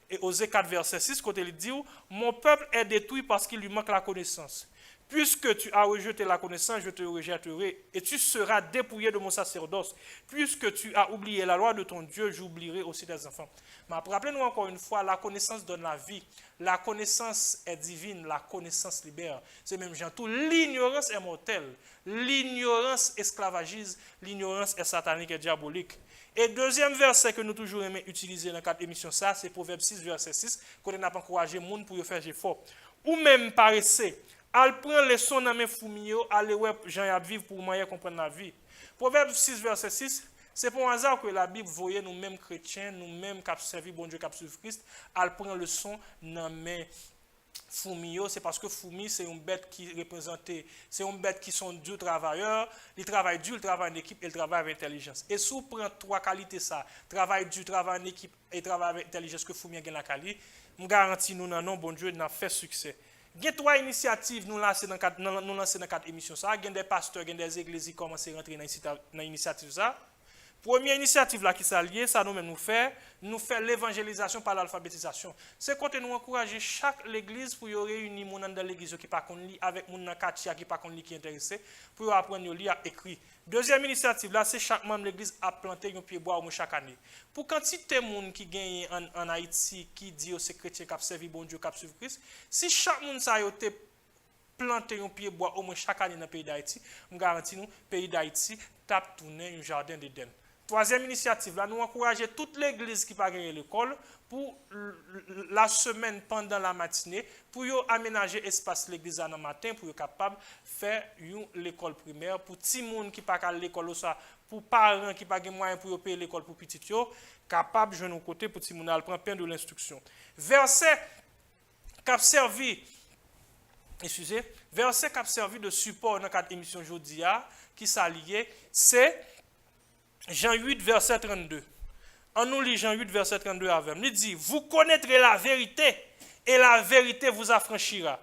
Speaker 1: et Osée 4 verset 6 côté il dit mon peuple est détruit parce qu'il lui manque la connaissance. Puisque tu as rejeté la connaissance, je te rejetterai, et tu seras dépouillé de mon sacerdoce. Puisque tu as oublié la loi de ton Dieu, j'oublierai aussi tes enfants. Mais rappelez-nous encore une fois, la connaissance donne la vie. La connaissance est divine, la connaissance libère. C'est même genre tout. L'ignorance est mortelle. L'ignorance esclavagise, l'ignorance est satanique et diabolique. Et deuxième verset que nous toujours aimons utiliser dans 4 émissions, ça, c'est Proverbe 6, verset 6, qu'on n'a pas encouragé le monde pour faire effort. Ou même paraissez. Elle prend les sons dans mes fourmilles, elle ouais Jean à vivre pour moyen comprendre la vie. Proverbe 6 verset 6, c'est pour un hasard que la Bible voyait nous-mêmes chrétiens, nous-mêmes qui servi bon Dieu qui suivre Christ, elle prend le son dans mes fourmilles, c'est parce que fourmi c'est une bête qui représente, c'est une bête qui sont deux travailleurs, ils travaillent dur, ils travaillent en équipe et ils travaillent avec intelligence. Et si on prend 3 qualités ça, travail dur, travail en équipe et travail avec intelligence que fourmi a la qualité, je garantis nous non bon Dieu n'a fait succès. Il y a 3 initiatives nous lancer dans 4 émissions ça, il y a des pasteurs, il y a des églises qui commencent à rentrer dans l'initiative ça. Première initiative là qui s'allie, ça nous-mêmes nous fait l'évangélisation par l'alphabétisation. C'est quand nous encourager chaque église pour y réunir mon dans l'église qui pas lire avec mon dans quartier qui pas lire qui intéressé pour apprendre à lire à écrire. Deuxième initiative là, c'est chaque membre de l'église à planter un pied bois au moins chaque année. Pour quantité de monde qui gagne en Haïti qui dit aux chrétiens qui servi bon Dieu qui suivre Christ, si chaque monde ça yo te planter un pied bois au moins chaque année dans le pays d'Haïti, je garantis nous pays d'Haïti tape tourner un jardin d'Éden. Troisième initiative, là, nous encourageons toute l'église qui n'a pas gagné l'école pour la semaine pendant la matinée, pour aménager l'espace de l'église dans le matin, pour être capable de faire l'école primaire, pour tout le monde qui n'a pas l'école, pour parents qui n'ont pas de moyens pour payer l'école pour petit, capable de jouer nos côtés pour tout le monde prendre peine de l'instruction. Verset qui a servi de support dans 4 émissions aujourd'hui, qui s'allie, c'est Jean 8, verset 32. En nous lit Jean 8, verset 32 avec. Il dit, vous connaîtrez la vérité et la vérité vous affranchira.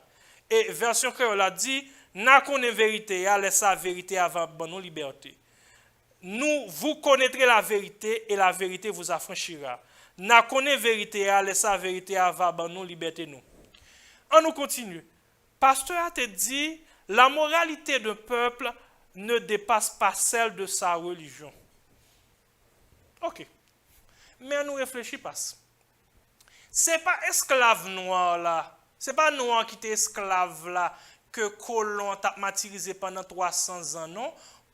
Speaker 1: Et version créole a dit, n'a connaît vérité, laisse la vérité avant bonne liberté. Vous connaîtrez la vérité et la vérité vous affranchira. N'a connaît vérité, laisse la vérité avant bonne liberté nous. On nous continue. Pasteur a te dit, la moralité d'un peuple ne dépasse pas celle de sa religion. Ok. Mais on nous réfléchit pas. Ce n'est pas esclave noir là Ce n'est pas nous qui sommes esclaves là, que colon t'a martyrisé pendant 300 ans, non?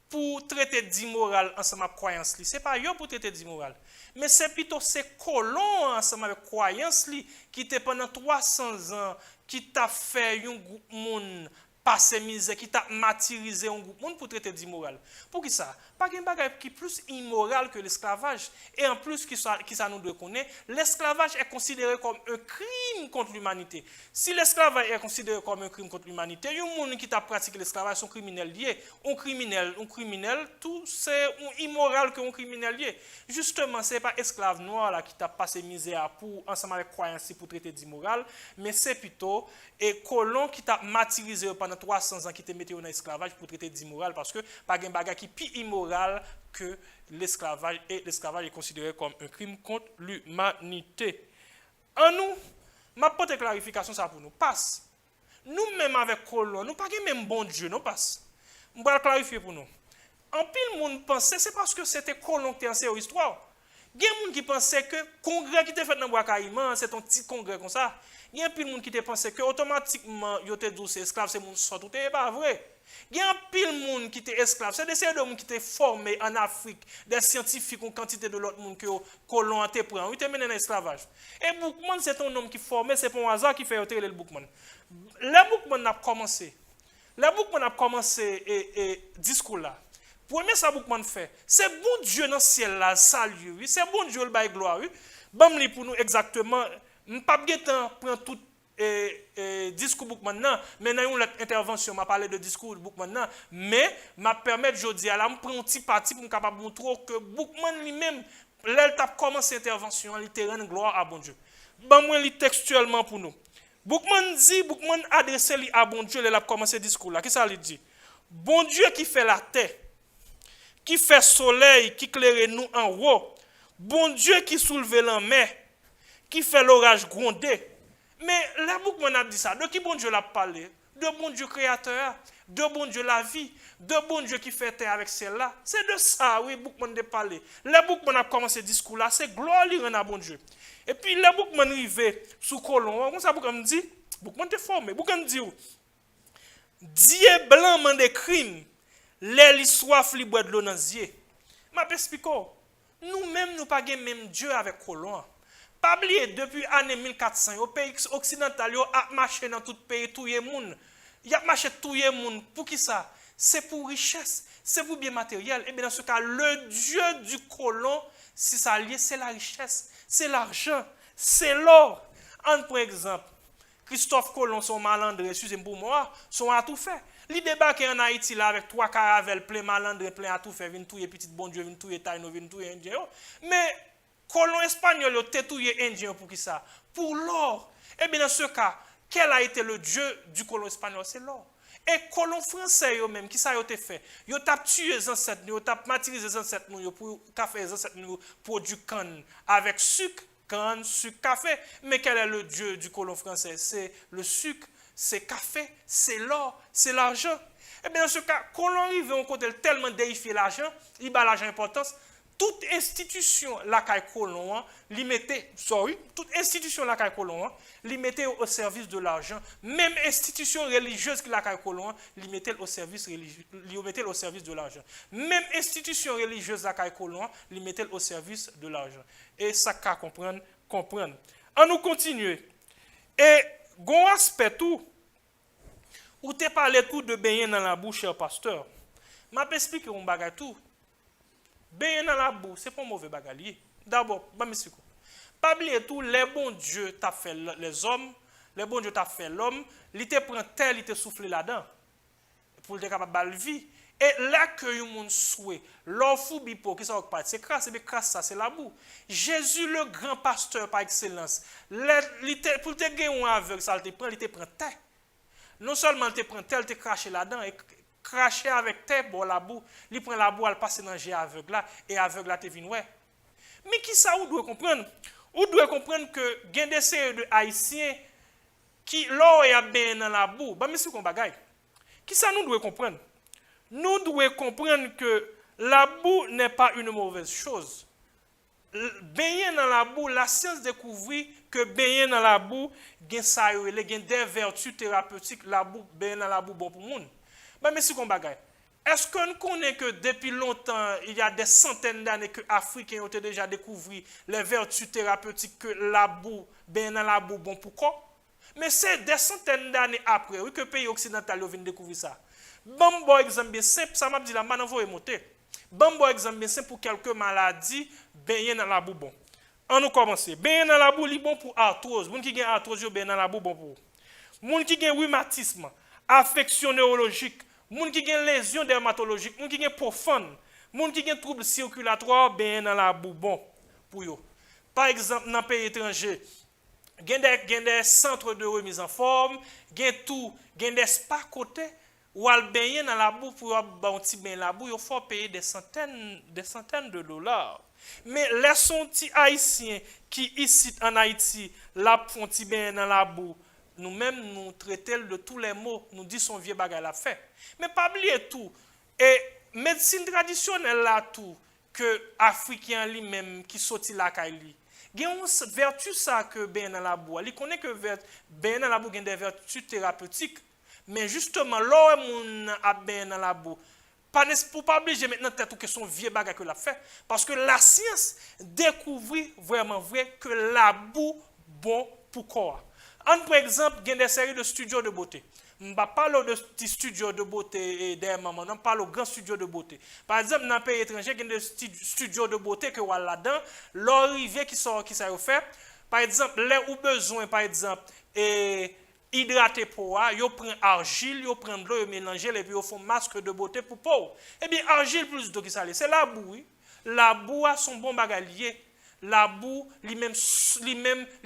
Speaker 1: Pour traiter d'immoral ensemble avec croyance. Ce n'est pas eux pour traiter d'immoral. Mais c'est plutôt ces colons ensemble avec croyance qui étaient pendant 300 ans, qui t'a fait un groupe monde passer misère, qui t'a martyrisé un groupe monde pour traiter d'immoral. Pour qui ça? Pas un bagage qui est plus immoral que l'esclavage. Et en plus, qui ça nous doit connaître, l'esclavage est considéré comme un crime contre l'humanité. Si l'esclavage est considéré comme un crime contre l'humanité, il y a un monde qui t'a pratiqué l'esclavage sont criminels liés. Un criminel, tout c'est immoral que un criminel lié. Justement, ce n'est pas esclave noir là qui t'a passé misère pour ensemble avec croyance pour traiter d'immoral, mais c'est plutôt et colon qui t'a martyrisé pendant 300 ans qui t'a mis en esclavage pour traiter d'immoral parce que pas un bagage qui est plus immoral que l'esclavage et l'esclavage est considéré comme un crime contre l'humanité. En nous, ma petite clarification ça pour nous passe. Nous-mêmes avec colon, nous pas même bon Dieu, nous passe. Je vais clarifier pour nous. En pile monde pensait c'est parce que c'était colon qui était en histoire. Il y a des gens qui pensaient que le congrès qui était fait dans Bois Caïman, c'est un petit congrès comme ça. Il y a pile monde qui pensait que automatiquement il était douce esclave, c'est monde sort tout est pas vrai. Il y a pile monde qui était esclave, c'est des séries de monde qui étaient formés en Afrique, des scientifiques en quantité de l'autre monde que colon a été pris, il était mené dans l'esclavage. Et Boukman c'est un homme qui formé, c'est pas un hasard qui fait retirer le Boukman. Le Boukman a commencé. Le Boukman a commencé et discours là. Premier ça Boukman fait, c'est bon Dieu dans le ciel là, salut, oui, c'est bon Dieu le bail gloire, oui. Bam li pour nous exactement, pas bien temps prendre tout discours Boukman nan, mais dans une intervention m'a parlé de discours Boukman nan, mais m'a permettre jodi à la me prendre un petit parti pour capable montrer que Boukman lui-même l'elle t'a commencé intervention, il te rend gloire à bon Dieu. Bam moi li textuellement pour nous. Boukman adressé li à bon Dieu, il a commencé discours là. Qu'est-ce que ça lui dit? Bon Dieu qui fait la terre, qui fait soleil, qui éclaire nous en haut. Bon Dieu qui soulève la mer, qui fait l'orage gronder. Mais la Boukman a dit ça. De qui bon Dieu l'a parlé? De bon Dieu créateur, de bon Dieu la vie, de bon Dieu qui fait terre avec celle-là. C'est de ça, oui, Boukman a parlé. La Boukman a commencé ce discours-là, c'est gloire lui rend à bon Dieu. Et puis la Boukman arrivé sous colon, comme ça Boukman dit, Boukman te formé, Boukman dit, Dieu blanc man des crimes. Les soif li boit de l'eau dans les yeux. Ma explico. Nous-mêmes nous pas même Dieu avec colon. Pas oublier depuis l'année 1400 au pays occidental yo a marché dans tout pays tout le monde. Il a marché tout le monde pour qui ça? C'est pour richesse, c'est pour bien matériel. Et bien dans ce cas le Dieu du colon si ça lié c'est la richesse, c'est l'argent, c'est l'or. Par exemple, Christophe Colomb son malandre, excusez-moi pour moi, sont à tout fait. Il débarque en Haïti là avec 3 caravelles plein malandre, plein à tout faire, vient touyer petit bon Dieu, vient touyer taïno, vient touyer indien. Mais colon espagnol yo te touyer indien pour qui ça? Pour l'or. Et bien dans ce cas, quel a été le Dieu du colon espagnol? C'est l'or. Et colon français yo même qui ça yo te fait? Yo t'a tué les ancêtres, yo t'a martyrisé les ancêtres pour café les ancêtres produit canne avec sucre, canne, sucre, café. Mais quel est le Dieu du colon français? C'est le sucre, c'est café, c'est l'or, c'est l'argent. Et bien dans ce cas, colon arrive on côté tellement déifier l'argent, il bat l'argent importance. Toute institution la caille colon, toute institution la caille colon, li mettait au service de l'argent. Même institution religieuse qui la caille colon, li mettait au service de l'argent. Même institution religieuse la caille colon, li mettait au service de l'argent. Et ça qu'à comprendre. On nous continuer. Et gon aspect tout ou te parlé tout de baigner dans la bouche cher pasteur. M'a expliquer un bagage tout. Baigner dans la boue, c'est pas mauvais bagalier. D'abord, pas m'expliquer. Pas oublier tout, les bons dieux t'a fait les hommes, les bons dieux t'a fait l'homme, il te prend terre, il te souffle là-dedans pour être capable de vie. Et là que le monde souhait, l'offre bipo qui ça c'est crasse, c'est crasse ça, c'est la boue. Jésus le grand pasteur par excellence, pour te gagner un aveugle, ça il te prend terre. Non seulement il te prend terre, il te crache là-dedans et cracher avec terre bon la boue, il prend la boue, elle passe dans le aveugle là et aveugle là te vient ouais. Mais qui ça ou doit comprendre? Ou doit comprendre que il y a des séries de haïtiens qui l'eau est bien dans la boue. Bah monsieur qu'on bagaille. Qui ça nous doit comprendre? Nous devons comprendre que la boue n'est pas une mauvaise chose. Baigner dans la boue, la science découvrit que baigner dans la boue, gen ça yo, gen des vertus thérapeutiques, la boue, baigner dans la boue bon pour monde. Mais si qu'on bagaille. Est-ce qu'on connaît que depuis longtemps, il y a des centaines d'années que les Africains ont déjà découvert les vertus thérapeutiques que la boue, baigner dans la boue bon pour quoi? Mais c'est des centaines d'années après, oui, que le pays occidental vient découvrir ça. Bon exemple bien simple, ça m'a dit la main va monter. Bon exemple bien simple pour quelques maladies, baigner dans la boue bon. On nous commence. Baigner dans la boue, c'est bon pour arthrose. Les gens qui ont arthrose, baigner dans la boue bon pour. Les gens qui ont rhumatisme, affection neurologique, les gens qui ont lésions dermatologiques, les gens qui ont profonde, les gens qui ont troubles circulatoires, baigner dans la boue bon pour eux. Par exemple, dans les pays étrangers, il y a des centres de remise en forme, il y a des spas côté où al baigner dans la boue pour un petit bain la boue, il faut payer des centaines de dollars. Mais les petits haïtiens qui ici en Haïti la font petit bain dans la boue, nous-mêmes nous traitons de tous les mots, nous disons son vieux bagage la fait. Mais pas oublier tout et médecine traditionnelle là tout que africain lui-même qui sorti la caille. Il y a une vertu ça que bain dans la boue. Il connaît que bain dans la boue a des vertus thérapeutiques. Mais justement, l'homme a bain dans la boue. Pour pas obliger maintenant tête que son vieux bagage que l'a fait. Parce que la science découvre vraiment vrai que la boue bon pour quoi. Par exemple, il y a des séries de studios de beauté. Je ne parle de petits studios de beauté et des mamans, on parle de grands studios de beauté. Par exemple, dans un pays étranger, il y a des studios de beauté que vous là-dedans, l'arrivée qui ça fait. Par exemple, les ou besoin, par exemple, hydrater pour yo prend argile, yo prend de l'eau, yo mélanger et puis yo font masque de beauté pour peau. Eh bien, argile plus d'eau qui ça c'est la boue. Oui. La boue a son bon bagalier. La boue, lui-même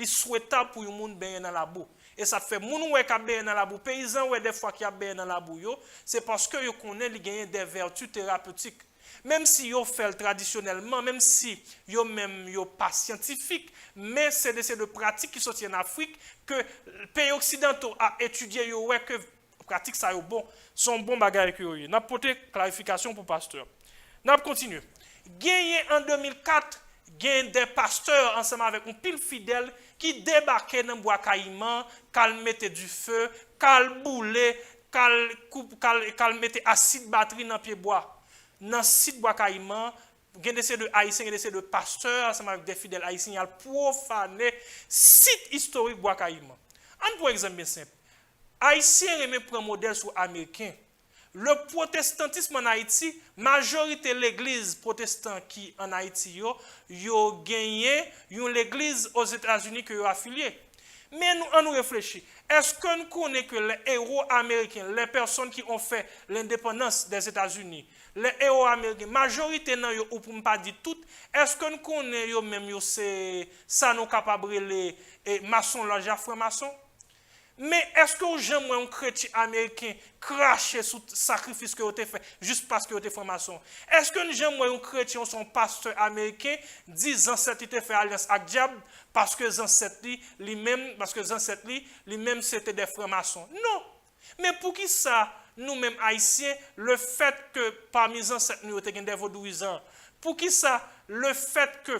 Speaker 1: souhaitable pour le monde baigner dans la boue. Et ça fait moun wè ka baigner dans la boue, paysan wè des fois qui a baigner dans la boue yo, c'est parce que yo connaît li gagne des vertus thérapeutiques. Même si yo fait traditionnellement, même si yo même yo pas scientifique, mais c'est de pratiques qui sont en Afrique que les pays occidentaux a étudié yo ouais que pratique ça yo bon, sont bon bagay que yo. N'a porté clarification pour pasteur. N'a continuer. Gagné en 2004 il y a des pasteurs ensemble avec un pile fidèle qui débarquaient dans bois caïman, qui mettaient du feu, qui boulaient, qui mettaient acide batterie dans pied bois. Dans le site bois caïman, il y a des haïtiens, il y a des pasteurs ensemble avec des fidèles haïtiens qui ont profané site historique bois caïman. Un pour exemple bien simple. Haïtiens aiment prendre modèle sur américain. Le protestantisme en Haïti, majorité de l'église protestante qui en Haïti yo gagné l'église aux États-Unis que yo affilié. Mais nous réfléchissons. Est-ce que nous connaissons que les héros américains, les personnes qui ont fait l'indépendance des États-Unis, les héros américains, majorité nan yo ou pour ne pas dire tout, est-ce que nous connaissons même c'est ça nous capable les maçons là, franc-maçon? Mais est-ce que j'aime un chrétien américain cracher sous le sacrifice que vous avez fait juste parce que vous êtes franc-maçon? Est-ce que j'aime un chrétien, son pasteur américain, disant que il fait alliance avec diable parce que lui-même c'était des francs-maçons? Non. Mais pour qui ça, nous-mêmes haïtiens, le fait que parmi les ancêtres nous avons des vaudouisants, pour qui ça, le fait que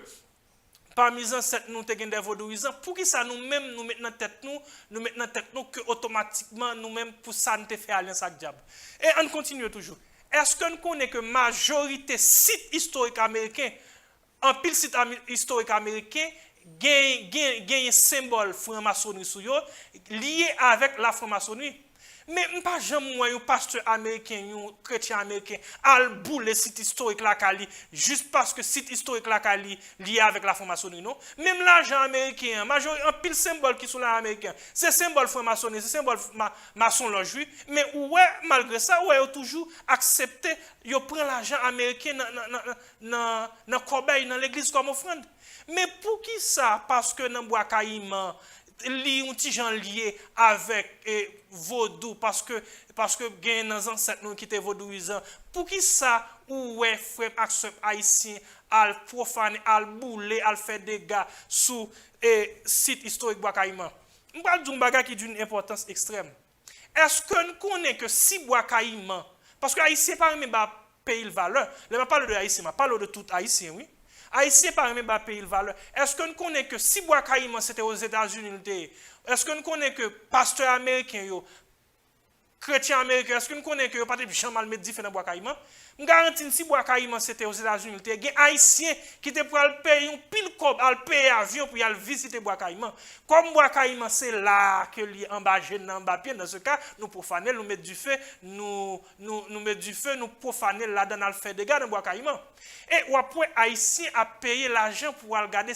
Speaker 1: parmi les ancêtres, nous avons des vaudouisants. Pour qui ça, nous-mêmes, nous mettons dans tête nous, que automatiquement, nous-mêmes, pour ça, nous fait alliance avec le diable. Et on continue toujours. Est-ce que nous connaissons que la majorité site historique américain, en pile site historique américain, gagne un symbole franc-maçonnerie lié avec la franc-maçonnerie? Mais pas jamais un pasteur américain, un chrétien américain, al boule le site historique la Cali, juste parce que site historique la Cali lié avec la franc-maçonnerie, non? Même l'argent américain, un pile symbole qui sont là américain, c'est symbole franc-maçonnerie, c'est symbole maçon juif, mais ouais, malgré ça, ouais, ils toujours accepté, ils prennent l'argent américain dans corbeille, dans l'église comme offrande. Mais pour qui ça? Parce que dans bois caïman, li un petit gens lié avec vaudou parce que gain dans ancêtres nous qui étaient vaudouisants pour qui ça ou ouais frère haïtien al profaner al bouler al faire des dégâts sous site historique bois caïman. On parle d'un bagage qui d'une importance extrême. Est-ce que nous connaissons que si bois caïman parce que haïtien pas même pays de valeur, je ne parle de haïtien, je parle de tout haïtien oui. Haïtien par même pas payer valeur. Est-ce que nous connaissons que si Bois Caïman c'était aux États-Unis, est-ce que nous connaissons que pasteur américain yo, chrétien américain, est-ce que nous connaissons que pas de Jean Malmet dit fait dans Bois Caïman? Je garantis si Bois Caïman c'était aux États-Unis, il y a des haïtiens qui te pour payer un pile cob, al payer avion pour aller visiter Bois Caïman. Comme Bois Caïman c'est là que li en bas jeune en bas pied, dans ce cas nous profaner, nous mettre du feu, nous mettre du feu, nous profaner là dans le fait des gars dans Bois Caïman. Et ou après haïtien a payé l'argent pour aller regarder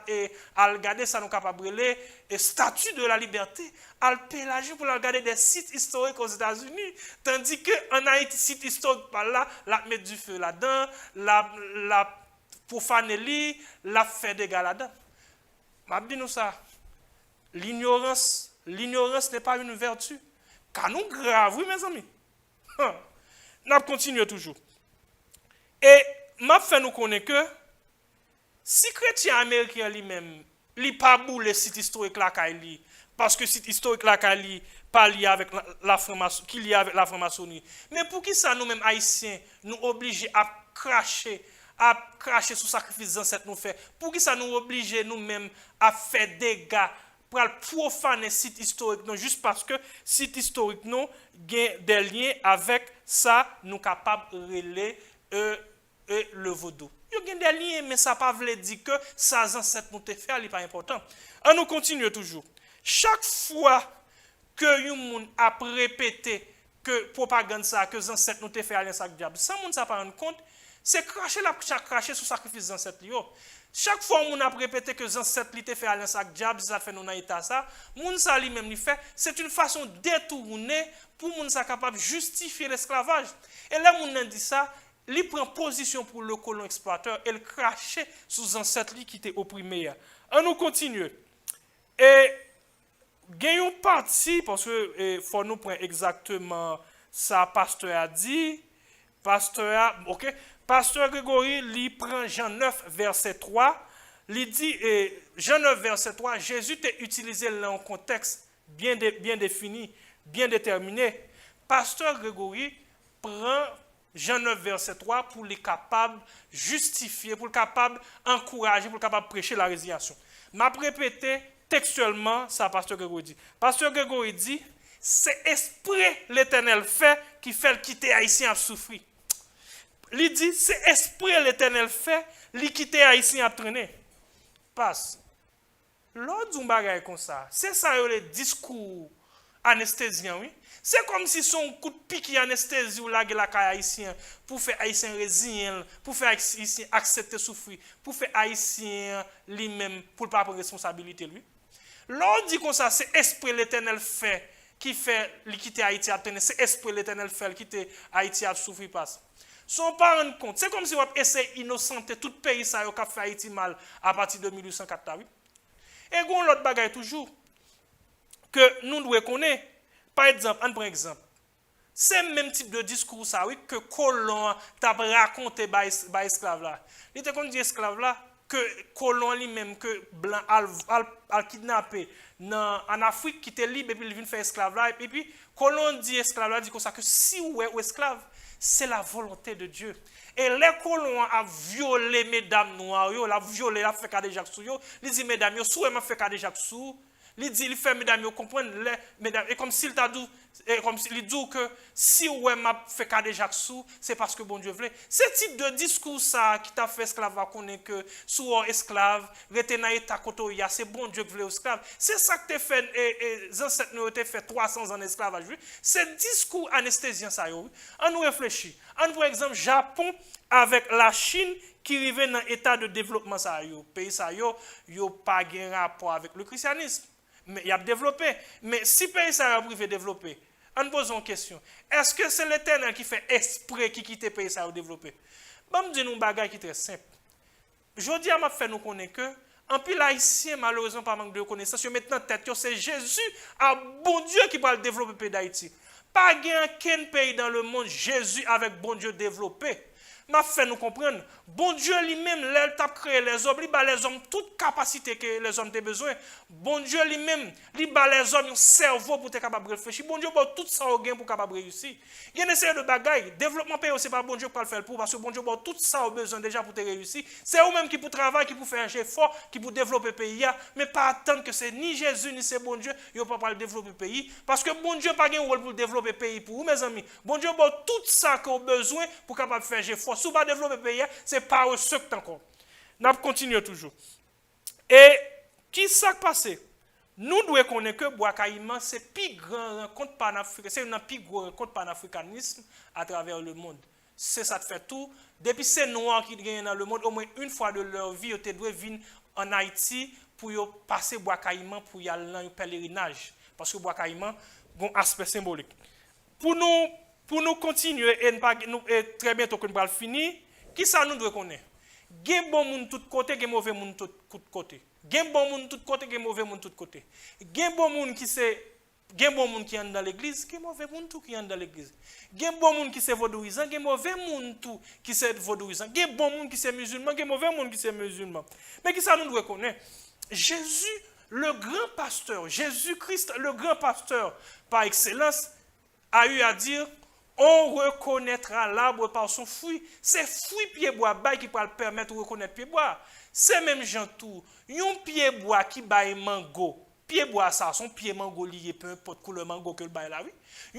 Speaker 1: et regarder ça nous capable et statut de la liberté, al payer l'argent pour regarder des sites historiques aux États-Unis, tandis que en Haïti site historique par là la mettre du feu là-dedans, la profaner, la faire des gars là-dedans. Je dis nous ça. L'ignorance n'est pas une vertu. Car nous grave, oui mes amis. Nous continuons toujours. Et m'a fait nous connaître que si chrétien américain lui-même, il pas boule site historique là qu'il parce que site historique là qu'il pas lié avec la franc-maçonnerie, qui lié avec la franc-maçonnerie. Mais pour qui ça nous-mêmes haïtiens nous obligés à cracher sous sacrifice ancêtres nous fait? Pour qui ça nous oblige nous-mêmes à faire des dégâts pour profaner site historique non juste parce que site historique non gain des liens avec ça nous capable relayer le vaudou. Il y a des liens mais ça pas veut dire que ça ancêtres nous te fait, n'est pas important. On nous continue toujours. Chaque fois que yon moun a répété que propagande ça que ancêtres nous te fait aller sac diable, sans moun ça pas rendre compte, c'est cracher sous sacrifice ancêtres yo. Chaque fois moun a répété que ancêtres li te fait aller sac diable, ça fait nous dans état ça, moun ça lui même li fait, c'est une façon détournée pour moun ça capable justifier l'esclavage. Et là moun dit ça, li prend position pour le colon exploiteur, elle crache sous ancêtres li qui étaient opprimés. On nous continue. Et gagnons partie, parce que faut nous prendre exactement ça, pasteur a dit. Pasteur Grégory, il prend Jean 9, verset 3. Il dit, Jean 9, verset 3, Jésus t'a utilisé là un contexte bien défini, bien déterminé. Pasteur Grégory prend Jean 9, verset 3 pour les capables justifier, pour les capables encourager, pour les capables prêcher la résiliation. M'a répété textuellement, ça, Pasteur Grégory dit. Pasteur Grégory dit, c'est esprit l'Éternel fait qui fait le quitter Haïtien à souffrir. Il dit, c'est esprit l'Éternel fait, lui quitter Haïtien à traîner. Passe. L'autre d'un bagage comme ça, c'est ça le discours anesthésien, oui. C'est comme si son coup de pique anesthésie ou la haïtien pour faire haïtien résilient, pour faire haïtien accepter souffrir, pour faire haïtien lui-même pour ne pas prendre responsabilité lui. L'autre dit comme ça, c'est esprit l'Éternel fait qui fait quitter Haïti à tenir, c'est esprit l'Éternel fait quitter Haïti à souffrir passe. Son pas rendre compte, c'est comme si on essaie innocenter tout pays ça qui a fait Haïti mal à partir de 1804 oui. Et gon l'autre bagaille toujours que nous devons connaître. Par exemple, un bon exemple. C'est le même type de discours ça oui que colon t'a raconté par esclave là. Il était comme dit esclave là que colon lui-même que blanc al kidnappé en Afrique qui était libre et puis il vient faire esclave là et puis colon dit esclave là dit comme ça que si ou est esclave c'est la volonté de Dieu. Et les colons a violé mesdames noires, il a violé la fait Kade Jacques sou yo, il dit mesdames yo sou m'a fait Kade Jacques sou. Il dit, il fait mesdames, vous comprenez, mesdames, et comme s'il t'a dit, comme s'il dit que si ouais m'a fait Kade Jacques sou, c'est parce que bon Dieu voulait. Ce type de discours ça qui t'a fait esclave va connaître que sous esclave, retenir état koto ya, c'est bon Dieu qui voulait esclave. C'est ça que t'es fait et ancêtres nous ont fait 300 ans d'esclavage. C'est discours anesthésien ça yo. On nous réfléchit. On par exemple Japon avec la Chine qui arrive dans l'état de développement ça yo. Pays ça yo pas de rapport avec le christianisme. Mais il a développé. Mais si le pays ça a privé développer, on pose une question. Est-ce que c'est l'Éternel qui fait esprit qui quitte le pays ça a développé? Bon, me dire une bagage qui est très simple. Je dis à ma fait nous connaître que en pile haïtien malheureusement par manque de connaissance, maintenant tête c'est Jésus à bon Dieu qui va développer le pays d'Haïti. Pas aucun pays dans le monde Jésus avec bon Dieu développé. m'a fait nous comprendre. Bon Dieu lui-même, il a créé les hommes, il a les hommes toute capacité que les hommes ont besoin. Bon Dieu lui-même, il a les hommes un cerveau pour être capable de réfléchir. Bon Dieu, tout ça au gain pour capable de réussir. Il y a une série de bagailles. Développement pays, c'est pas bon Dieu pour le faire pour, parce que bon Dieu, tout ça au besoin déjà pour te réussir. C'est eux-mêmes qui pour travailler, qui pour faire un effort, qui pour développer le pays, mais pas attendre que c'est ni Jésus ni c'est bon Dieu, ils ne peuvent pas développer le pays. Parce que bon Dieu n'a pas un rôle pour développer le pays pour vous, mes amis. Bon Dieu, tout ça qu'on a besoin pour capable faire un effort. Si vous ne développer le pays, c'est pas eux ce que encore. Nous continuons toujours. Et qui s'est passé? Nous devons connaître que Bois Caïman, c'est le plus grand rencontre panafricain, c'est une plus grande rencontre panafricanisme à travers le monde. C'est ça qui fait tout. Depuis ces Noirs qui gagnent dans le monde, au moins une fois de leur vie, ils doivent venir en Haïti pour passer Bois Caïman pour y aller dans un pèlerinage. Parce que Bois Caïman a un aspect symbolique. Pour nous continuer et très bientôt que nous allons finir, qui ça nous doit connaître? Il y a bon monde de tous côtés, il y a mauvais monde de tous côtés. Il y a bon monde de tous côtés, il y a mauvais monde de tous côtés. Il y a bon monde qui c'est bon monde qui est dans l'église, il y a mauvais monde qui est dans l'église. Il y a bon monde qui c'est vaudouisant, il y a mauvais monde qui c'est vaudouisant. Il y a bon monde qui c'est musulman, il y a mauvais monde qui c'est musulman. Mais qui ça nous doit connaître? Jésus, le grand pasteur, Jésus-Christ, le grand pasteur par excellence, a eu à dire: on reconnaîtra l'arbre par son fruit. C'est fruit pied bois qui peut le permettre de reconnaître pied bois. C'est même gens tout. Un pied bois qui baille mango. Pied bois ça, son pied mango lié, peu importe couleur mango que le baille là, oui.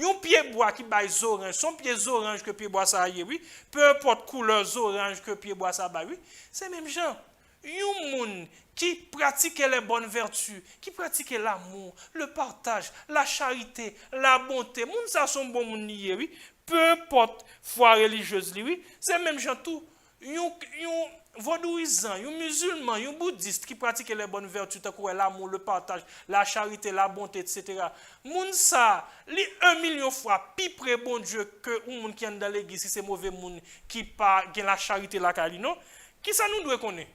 Speaker 1: Un pied bois qui baille orange, son pied orange que pied bois ça y est, oui. Peu importe couleur orange que pied bois ça baille, oui. C'est même gens. Un monde qui pratique les bonnes vertus, qui pratique l'amour, le partage, la charité, la bonté. Moun ça sont bon moun lié, oui. Peu importe foi religieuse, oui. C'est même gens tout. Un vaudouisant, un musulman, un bouddhiste qui pratique les bonnes vertus, l'amour, le partage, la charité, la bonté, etc. Moun ça, li 1 million fois plus près bon Dieu que un monde qui est dans l'église, si c'est mauvais monde qui pas la charité la calino. Qui ça nous doit connaître?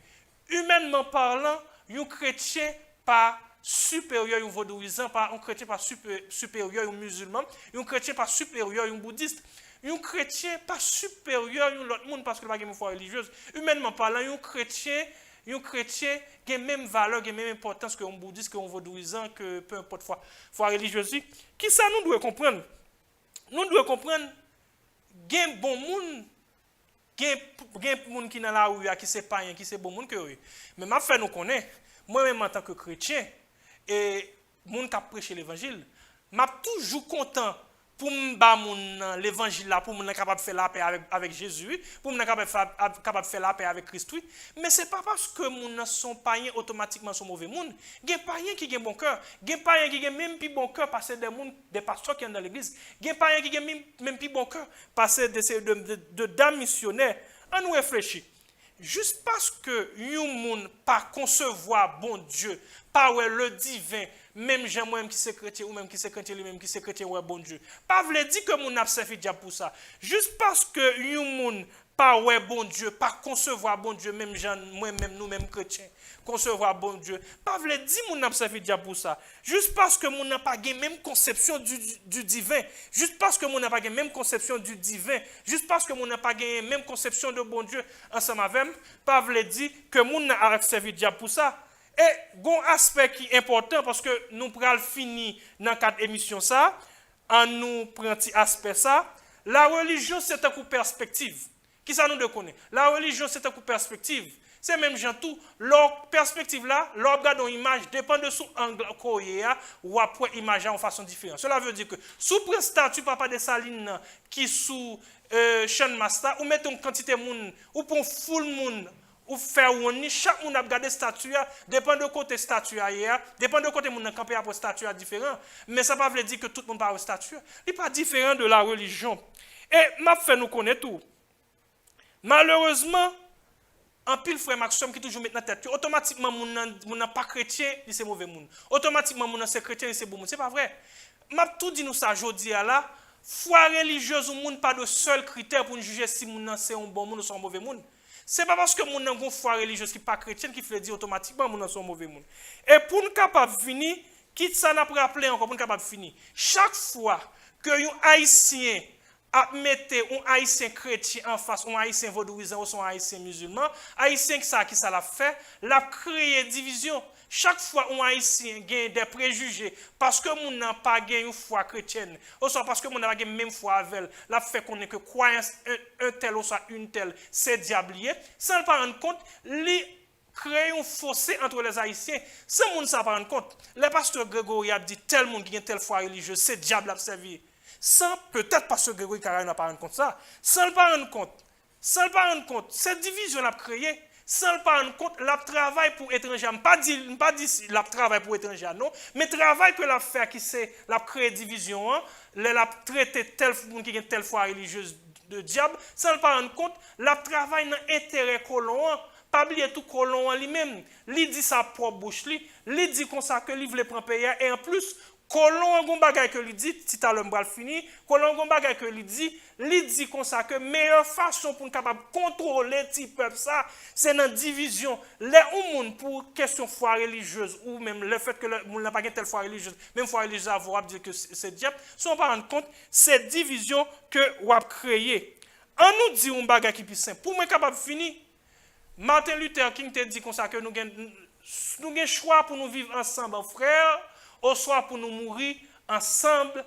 Speaker 1: Humainement parlant, un chrétien pas supérieur à un vaudouisant, un chrétien pas supérieur à un musulman, un chrétien pas supérieur à un bouddhiste, un chrétien pas supérieur à l'autre monde parce que pas une foi religieuse. Humainement parlant, un chrétien a même valeur, a même importance que un bouddhiste, que un vaudouisant, que peu importe foi religieuse. Qui ça nous doit comprendre? Nous devons comprendre qu'il bon monde. Il y a des gens qui sont dans la rue, qui sont païens, qui sont bon monde que oui. Mais je fais nous connaître, moi-même en tant que chrétien, et monde qui a prêché l'évangile, je suis toujours content pour me l'évangile là, pour me capable de faire la paix avec Jésus, pour me capable de faire la paix avec Christ. Mais ce n'est pas parce que les sont païens automatiquement sont mauvais monde. Il y a des païens qui ont bon cœur, il y a des païens qui ont même plus bon cœur parce que des pasteurs qui sont dans l'église, il y a des païens qui ont même plus bon cœur parce que de dames missionnaires. On nous réfléchit. Juste parce que les gens ne pas concevoir bon Dieu, pas le divin, même gens moi qui sont chrétien ou même qui sont chrétien lui-même qui sont chrétien ouais bon Dieu. Pas veut dire que mon a servi diable pour ça. Juste parce que les gens pas ouais bon Dieu, pas concevoir bon Dieu, même gens moi-même nous-mêmes chrétiens, concevoir bon Dieu. Pas veut dire mon a servi diable pour ça. Juste parce que mon n'a pas la même conception du divin, juste parce que mon n'a pas la même conception du divin, juste parce que mon n'a pas la même conception de bon Dieu ensemble avec, pas veut dire que mon n'a servi diable pour ça. Et un aspect qui est important parce que nous pourrons finir dans 4 émissions ça, en nous prenant un aspect ça, la religion c'est un coup perspective. Qui ça nous de connaît? La religion c'est un coup perspective. C'est même gens tout, leur perspective là, leur regard dans l'image dépend de son angle ou après image en façon différente. Cela veut dire que sous prend statue Papa de Saline qui sous Sean Master ou mettons quantité moun ou pour full moun ou faire ou chaque monde a regardé statue dépend de côté statue dépend de côté monde camper après statue différent mais ça pas veut dire que tout le monde parle statue il pas différent de la religion et m'a fait nous connaître tout malheureusement en pile frère Maxime qui toujours met dans tête automatiquement mon pas chrétien c'est mauvais monde automatiquement mon c'est chrétien c'est bon monde c'est pas vrai m'a tout dit nous ça jodi là foi religieuse ou monde pas de seul critère pour juger si mon c'est un bon monde ou c'est un mauvais monde. Ce n'est pas parce que mon n'a une foi religieuse qui n'est pas chrétienne qui fait dire automatiquement mon sont mauvais monde. Et pour nous capable de finir, quitte ça n'a pas rappelé encore pour nous capable de finir. Chaque fois que un haïtien à mettre un haïtien chrétien en face, un haïtien vaudouisant ou un haïtien musulman, haïtien qui ça l'a fait, l'a créé division. Chaque fois un haïtien gagne des préjugés parce que mon n'a pas gagné une foi chrétienne, ou soit parce que mon n'a pas gagné même foi avec elle, l'a fait qu'on est que croyance un tel ou soit une telle, c'est diablier, sans le pas rendre compte, créer un fossé entre les Haïtiens. Sans monde ça pas rendre compte. Le pasteur Grégory a dit tel monde qui a telle foi religieuse, c'est diable à servir. Sans peut-être pasteur Grégory Carré n'a pas rendre compte ça. Sans le pas rendre compte. Sans le pas rendre compte. Cette division l'a créée. Sans le pas rendre compte, la travail pour étranger. Pas dit la travail pour étranger non, mais travail que l'a fait qui c'est la créer division, la traiter tel monde qui a telle foi religieuse de diable. Sans le pas rendre compte, la travail dans intérêt colon. Pas oublier tout colon en lui-même. Lui dit sa propre bouche, lui dit comme ça que lui veut prendre payer et en plus colon un bon bagage que lui dit si t'as l'homme fini, colon un bon bagage que lui dit comme ça que meilleure façon pour capable contrôler petit peuple ça, c'est dans division. Les monde pour question foi religieuse ou même le fait que le monde n'a pas telle foi religieuse, même foi religieuse avoir dire que c'est diable, sont pas rendre compte cette division que ou a créé. On nous dit un bagage qui plus simple. Pour moi capable finir Martin Luther King te dit comme ça que nous avons choix pour nous vivre ensemble, frères, ou soit pour nous mourir ensemble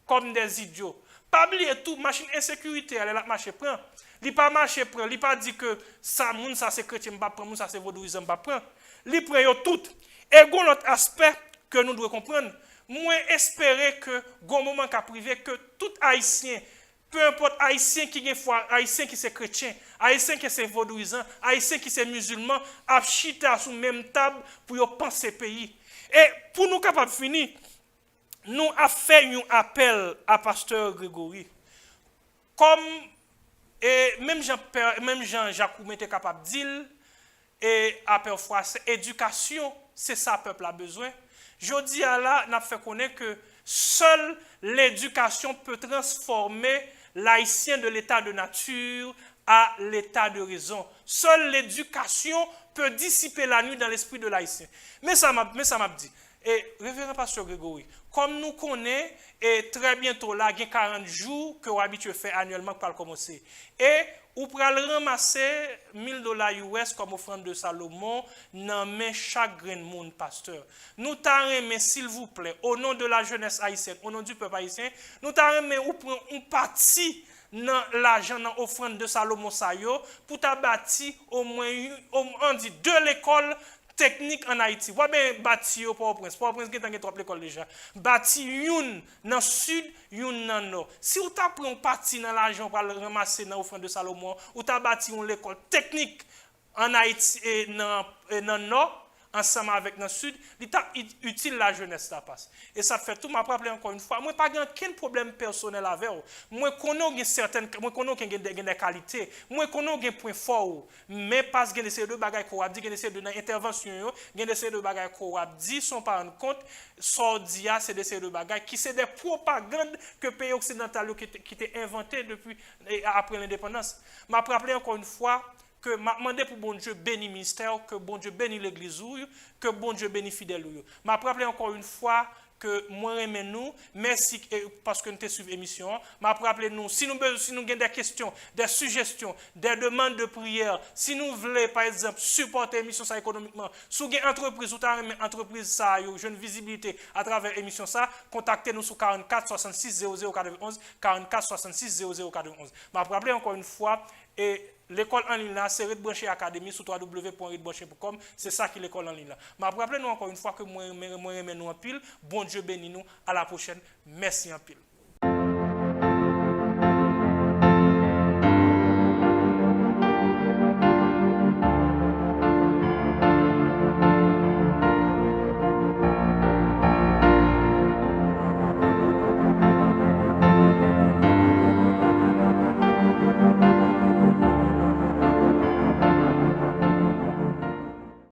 Speaker 1: comme des idiots. Pas oublier tout, machine insécurité, elle a marché prend. Il pas marché prend, il pas dit que ça moun ça c'est chrétien pas prend, moun ça c'est vaudouisant pas prend. Il prend yo tout. Et gon l'autre aspect que nous devons comprendre. Moi espérer que gon moment qu'a privé que tout haïtien peu importe haïtien qui est foi, haïtien qui c'est chrétien, haïtien qui c'est vaudouisant, haïtien qui c'est musulman, a chita sous même table pour y penser pays. Et pour nous capables de finir, nous avons fait un appel à pasteur Grégory. Comme et même Jean-Jacques était capable de dire et à parfois c'est éducation, c'est ça le peuple a besoin. Je dis à là, n'a fait connaître que seule l'éducation peut transformer l'haïtien de l'état de nature à l'état de raison. Seule l'éducation peut dissiper la nuit dans l'esprit de l'haïtien. Mais ça m'a dit. Et révérend pasteur Grégory, comme nous connaissons, et très bientôt là, il y a 40 jours que vous habituez faire annuellement pour commencer. Et vous pouvez ramasser $1000 US comme offrande de Salomon dans main chaque grain de monde, pasteur. Nous t'arrêtons, s'il vous plaît, au nom de la jeunesse haïtienne, au nom du peuple haïtien, nous t'arrêtons, vous prenez une partie dans l'argent dans l'offrande de Salomon Sayo pour t'abattre au moins, on dit, 2 écoles technique en Haïti. Vous avez bâti au Port-au-Prince. Port-au-Prince, il y a 3 écoles déjà. Bâti une dans le sud, une dans le nord. Si vous avez pris une partie dans l'argent pour le ramasser dans l'offrande de Salomon, vous avez bâti une école technique en Haïti et dans le nord, ensemble avec le sud, il est utile la jeunesse ça passe. Et ça fait tout, m'a rappelé encore une fois, moi pas aucun problème personnel avec vous. Moi connais certaines des qualités, moi connais des points forts, mais parce que ces deux bagages qu'on a dit, que ces deux interventions, que ces deux bagages qu'on a dit sont pas en compte, sordia c'est de ces deux bagages qui c'est des propagandes que le pays occidental qui était inventé depuis après l'indépendance. M'a rappelé encore une fois que m'a demandé pour bon Dieu bénir le ministère, que bon Dieu bénisse l'église, que bon Dieu bénisse fidèle. M'a rappelé encore une fois que moi aimé nous, merci parce que nous te suivons l'émission. M'a rappelé nous si nous avons des questions, des suggestions, des demandes de prière, si nous voulons par exemple supporter l'émission ça économiquement, si vous avez une entreprise ou une entreprise ça une visibilité à travers l'émission ça, contactez-nous sur 44 66 00 91 44 66 00 91. M'a rappelé encore une fois et l'école en ligne là, c'est Redbranché Académie sur www.redbranché.com. C'est ça qui est l'école en ligne là. Mais rappelez-nous encore une fois que moi, nous en pile. Bon Dieu bénisse nous. À la prochaine. Merci en pile.